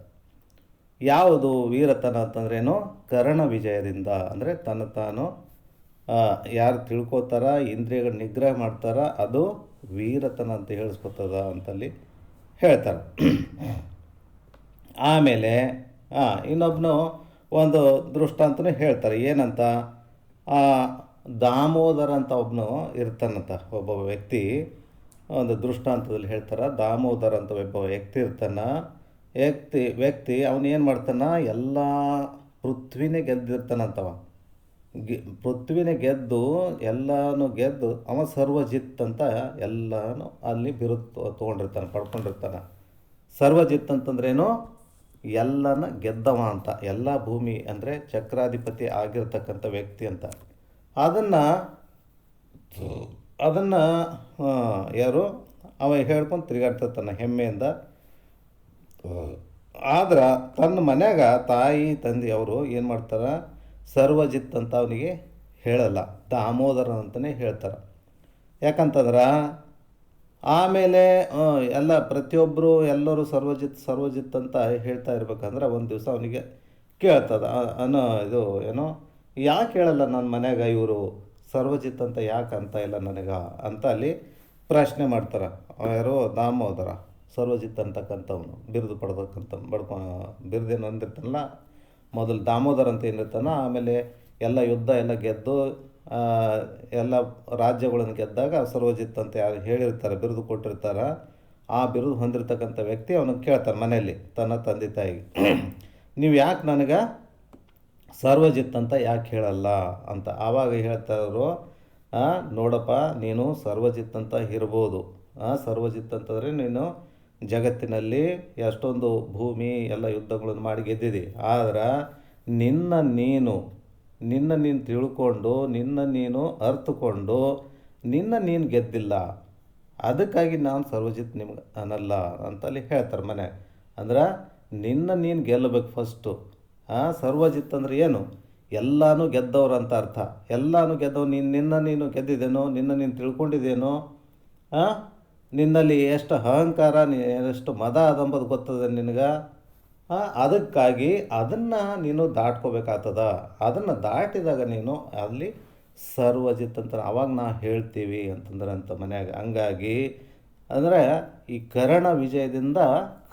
ಯಾವುದು ವೀರತನ ಅಂತಂದ್ರೇನು? ಕರ್ಣ ವಿಜಯದಿಂದ, ಅಂದರೆ ತನ್ನ ತಾನು ಯಾರು ತಿಳ್ಕೊತಾರ, ಇಂದ್ರಿಯಗಳ ನಿಗ್ರಹ ಮಾಡ್ತಾರ, ಅದು ವೀರತನ ಅಂತ ಹೇಳಿಸ್ಕೊತದ ಅಂತಲ್ಲಿ ಹೇಳ್ತಾರೆ. ಆಮೇಲೆ ಇನ್ನೊಬ್ಬನು ಒಂದು ದೃಷ್ಟಾಂತನೂ ಹೇಳ್ತಾರೆ. ಏನಂತ, ದಾಮೋದರ ಅಂತ ಒಬ್ಬನು ಇರ್ತಾನಂತ, ಒಬ್ಬ ವ್ಯಕ್ತಿ. ಒಂದು ದೃಷ್ಟಾಂತದಲ್ಲಿ ಹೇಳ್ತಾರೆ, ದಾಮೋದರ ಅಂತ ಒಬ್ಬ ವ್ಯಕ್ತಿ ಇರ್ತಾನೆ. ವ್ಯಕ್ತಿ ಅವನು ಏನು ಮಾಡ್ತಾನೆ, ಎಲ್ಲ ಪೃಥ್ವಿನೇ ಗೆದ್ದಿರ್ತಾನಂತವ. ಪೃಥ್ವಿನೇ ಗೆದ್ದು ಎಲ್ಲನೂ ಗೆದ್ದು ಅವ ಸರ್ವಜಿತ್ ಅಂತ ಎಲ್ಲನೂ ಅಲ್ಲಿ ಬಿರುದು ತೊಗೊಂಡಿರ್ತಾನೆ, ಪಡ್ಕೊಂಡಿರ್ತಾನೆ. ಸರ್ವಜಿತ್ ಅಂತಂದ್ರೇನು? ಎಲ್ಲನ ಗೆದ್ದವ ಅಂತ. ಎಲ್ಲ ಭೂಮಿ ಅಂದರೆ ಚಕ್ರಾಧಿಪತಿ ಆಗಿರ್ತಕ್ಕಂಥ ವ್ಯಕ್ತಿ ಅಂತ. ಅದನ್ನು ಯಾರು ಅವ ಹೇಳ್ಕೊಂಡು ತಿರುಗಾಡ್ತಿರ್ತಾನೆ ಹೆಮ್ಮೆಯಿಂದ. ಆದ್ರೆ ತನ್ನ ಮನ್ಯಾಗ ತಾಯಿ ತಂದೆ ಅವರು ಏನು ಮಾಡ್ತಾರೆ, ಸರ್ವಜಿತ್ ಅಂತ ಅವನಿಗೆ ಹೇಳಲ್ಲ, ದಾಮೋದರ ಅಂತಲೇ ಹೇಳ್ತಾರೆ. ಯಾಕಂತಂದ್ರೆ ಆಮೇಲೆ ಪ್ರತಿಯೊಬ್ಬರು ಎಲ್ಲರೂ ಸರ್ವಜಿತ್ ಅಂತ ಹೇಳ್ತಾ ಇರ್ಬೇಕಂದ್ರೆ ಒಂದು ದಿವಸ ಅವನಿಗೆ ಕೇಳ್ತದ ಏನೋ ಯಾಕೆ ಹೇಳಲ್ಲ ನನ್ನ ಮನ್ಯಾಗ ಇವರು ಸರ್ವಜಿತ್ ಅಂತ ಯಾಕೆ ಅಂತ ಇಲ್ಲ ನನಗೆ ಅಂತ ಅಲ್ಲಿ ಪ್ರಶ್ನೆ ಮಾಡ್ತಾರೆ. ಯಾರೋ ದಾಮೋದರ ಸರ್ವಜಿತ್ ಅಂತಕ್ಕಂಥವನು ಬಿರುದು ಬಿರುದೇನು ಅಂದಿರ್ತಾನಲ್ಲ, ಮೊದಲು ದಾಮೋದರ ಅಂತ ಏನಿರ್ತಾನ, ಆಮೇಲೆ ಎಲ್ಲ ಯುದ್ಧ ಎಲ್ಲ ಗೆದ್ದು ಎಲ್ಲ ರಾಜ್ಯಗಳನ್ನು ಗೆದ್ದಾಗ ಸರ್ವಜಿತ್ ಅಂತ ಯಾರು ಹೇಳಿರ್ತಾರೆ, ಬಿರುದು ಕೊಟ್ಟಿರ್ತಾರೆ, ಆ ಬಿರುದು ಹೊಂದಿರತಕ್ಕಂಥ ವ್ಯಕ್ತಿ ಅವನಿಗೆ ಕೇಳ್ತಾರೆ ಮನೆಯಲ್ಲಿ ತನ್ನ ತಂದೆ ತಾಯಿಗೆ, ನೀವು ಯಾಕೆ ನನಗೆ ಸರ್ವಜಿತ್ ಅಂತ ಯಾಕೆ ಹೇಳಲ್ಲ ಅಂತ. ಆವಾಗ ಹೇಳ್ತಾರೋ, ನೋಡಪ್ಪ ನೀನು ಸರ್ವಜಿತ್ ಅಂತ ಇರ್ಬೋದು, ಸರ್ವಜಿತ್ ಅಂತಂದರೆ ನೀನು ಜಗತ್ತಿನಲ್ಲಿ ಎಷ್ಟೊಂದು ಭೂಮಿ ಎಲ್ಲ ಯುದ್ಧಗಳನ್ನು ಮಾಡಿ ಗೆದ್ದಿದೆ. ಆದ್ರೆ ನಿನ್ನ ನೀನು ತಿಳ್ಕೊಂಡು ನಿನ್ನ ನೀನು ಅರ್ಥಕೊಂಡು ನೀನು ಗೆದ್ದಿಲ್ಲ, ಅದಕ್ಕಾಗಿ ನಾನು ಸರ್ವಜಿತ್ ನಿಮ್ಗೆ ಅನ್ನಲ್ಲ ಅಂತಲ್ಲಿ ಹೇಳ್ತಾರೆ ಮನೆ. ಅಂದ್ರೆ ನೀನು ಗೆಲ್ಲಬೇಕು ಫಸ್ಟು. ಸರ್ವಜಿತ್ ಅಂದರೆ ಏನು? ಎಲ್ಲನೂ ಗೆದ್ದವ್ರು ಅಂತ ಅರ್ಥ. ಎಲ್ಲನೂ ಗೆದ್ದವು. ನೀನು ಗೆದ್ದಿದ್ದೇನೋ, ನೀನು ತಿಳ್ಕೊಂಡಿದ್ದೇನೋ, ನಿನ್ನಲ್ಲಿ ಎಷ್ಟು ಅಹಂಕಾರ, ಎಷ್ಟು ಮದ ಅದಂಬದು ಗೊತ್ತದೆ ನಿನಗೆ. ಅದಕ್ಕಾಗಿ ಅದನ್ನು ನೀನು ದಾಟ್ಕೋಬೇಕಾಗ್ತದ. ಅದನ್ನು ದಾಟಿದಾಗ ನೀನು ಅಲ್ಲಿ ಸರ್ವಜಿತ್ ಅಂತ ಅವಾಗ ನಾವು ಹೇಳ್ತೀವಿ ಅಂತಂತ ಮನ್ಯಾಗ. ಹಂಗಾಗಿ ಅಂದರೆ ಈ ಕರ್ಣ ವಿಜಯದಿಂದ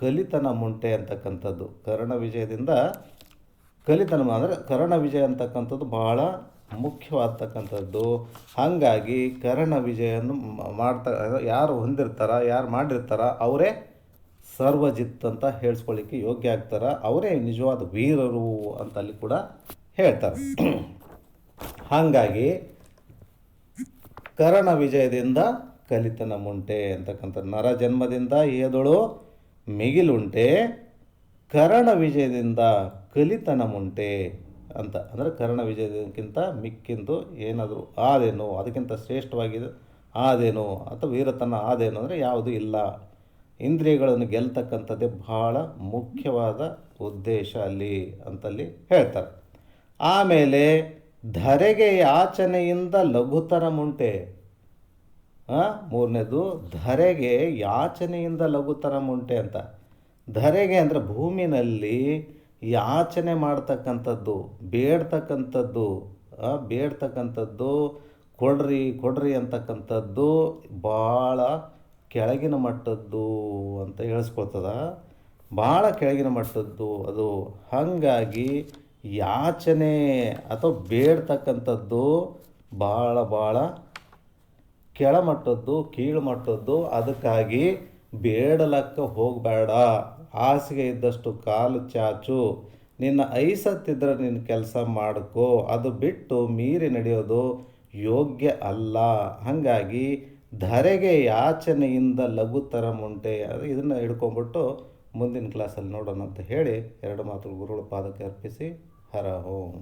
ಕಲಿತನ ಮುಂಟೆ ಅಂತಕ್ಕಂಥದ್ದು. ಕರ್ಣ ವಿಜಯದಿಂದ ಕಲಿತನ ಅಂದರೆ ಕರ್ಣ ವಿಜಯ ಅಂತಕ್ಕಂಥದ್ದು ಭಾಳ ಮುಖ್ಯವಾಗ್ತಕ್ಕಂಥದ್ದು. ಹಾಗಾಗಿ ಕರ್ಣ ವಿಜಯನ್ನು ಯಾರು ಹೊಂದಿರ್ತಾರ, ಯಾರು ಮಾಡಿರ್ತಾರ ಅವರೇ ಸರ್ವಜಿತ್ ಅಂತ ಹೇಳಿಸ್ಕೊಳ್ಳಿಕ್ಕೆ ಯೋಗ್ಯ ಆಗ್ತಾರೆ. ಅವರೇ ನಿಜವಾದ ವೀರರು ಅಂತ ಅಲ್ಲಿ ಕೂಡ ಹೇಳ್ತಾರೆ. ಹಾಗಾಗಿ ಕರ್ಣ ವಿಜಯದಿಂದ ಕಲಿತನ ಮುಂಟೆ ಅಂತಕ್ಕಂಥ ನರ ಜನ್ಮದಿಂದ ಏದಳು ಮಿಗಿಲುಂಟೆ, ಕರ್ಣ ವಿಜಯದಿಂದ ಕಲಿತನ ಮುಂಟೆ ಅಂತ. ಅಂದರೆ ಕರ್ಣ ವಿಜಯದಕ್ಕಿಂತ ಮಿಕ್ಕಿಂದು ಏನಾದರೂ ಆದೇನೋ, ಅದಕ್ಕಿಂತ ಶ್ರೇಷ್ಠವಾಗಿದೆ ಆದೇನೋ ಅಥವಾ ವೀರತನ ಆದೇನೋ ಅಂದರೆ ಯಾವುದೂ ಇಲ್ಲ. ಇಂದ್ರಿಯಗಳನ್ನು ಗೆಲ್ತಕ್ಕಂಥದ್ದೇ ಬಹಳ ಮುಖ್ಯವಾದ ಉದ್ದೇಶ ಅಲ್ಲಿ ಅಂತಲ್ಲಿ ಹೇಳ್ತಾರೆ. ಆಮೇಲೆ ಧರೆಗೆ ಯಾಚನೆಯಿಂದ ಲಘುತರ ಮುಂಟೆ. ಮೂರನೇದು ಧರೆಗೆ ಯಾಚನೆಯಿಂದ ಲಘುತರ ಮುಂಟೆ ಅಂತ. ಧರೆಗೆ ಅಂದರೆ ಭೂಮಿನಲ್ಲಿ ಯಾಚನೆ ಮಾಡ್ತಕ್ಕಂಥದ್ದು, ಬೇಡ್ತಕ್ಕಂಥದ್ದು ಕೊಡ್ರಿ ಕೊಡ್ರಿ ಅಂತಕ್ಕಂಥದ್ದು ಭಾಳ ಕೆಳಗಿನ ಮಟ್ಟದ್ದು ಅಂತ ಹೇಳಿಸ್ಕೊಳ್ತದ. ಭಾಳ ಕೆಳಗಿನ ಮಟ್ಟದ್ದು ಅದು. ಹಾಗಾಗಿ ಯಾಚನೆ ಅಥವಾ ಬೇಡ್ತಕ್ಕಂಥದ್ದು ಭಾಳ ಕೆಳಮಟ್ಟದ್ದು, ಕೀಳು ಮಟ್ಟದ್ದು. ಅದಕ್ಕಾಗಿ ಬೇಡಲಕ್ಕ ಹೋಗಬೇಡ. ಹಾಸಿಗೆ ಇದ್ದಷ್ಟು ಕಾಲು ಚಾಚು. ನಿನ್ನ ಐಸತ್ತಿದ್ರೆ ನಿನ್ನ ಕೆಲಸ ಮಾಡ್ಕೋ. ಅದು ಬಿಟ್ಟು ಮೀರಿ ನಡೆಯೋದು ಯೋಗ್ಯ ಅಲ್ಲ. ಹಾಗಾಗಿ ಧರೆಗೆ ಯಾಚನೆಯಿಂದ ಲಘುತರ ಮುಂಟೆ. ಇದನ್ನು ಹಿಡ್ಕೊಂಬಿಟ್ಟು ಮುಂದಿನ ಕ್ಲಾಸಲ್ಲಿ ನೋಡೋಣ ಅಂತ ಹೇಳಿ ಎರಡು ಮಾತು ಗುರುಗಳ ಪಾದಕ್ಕೆ ಅರ್ಪಿಸಿ ಹರ ಓಂ.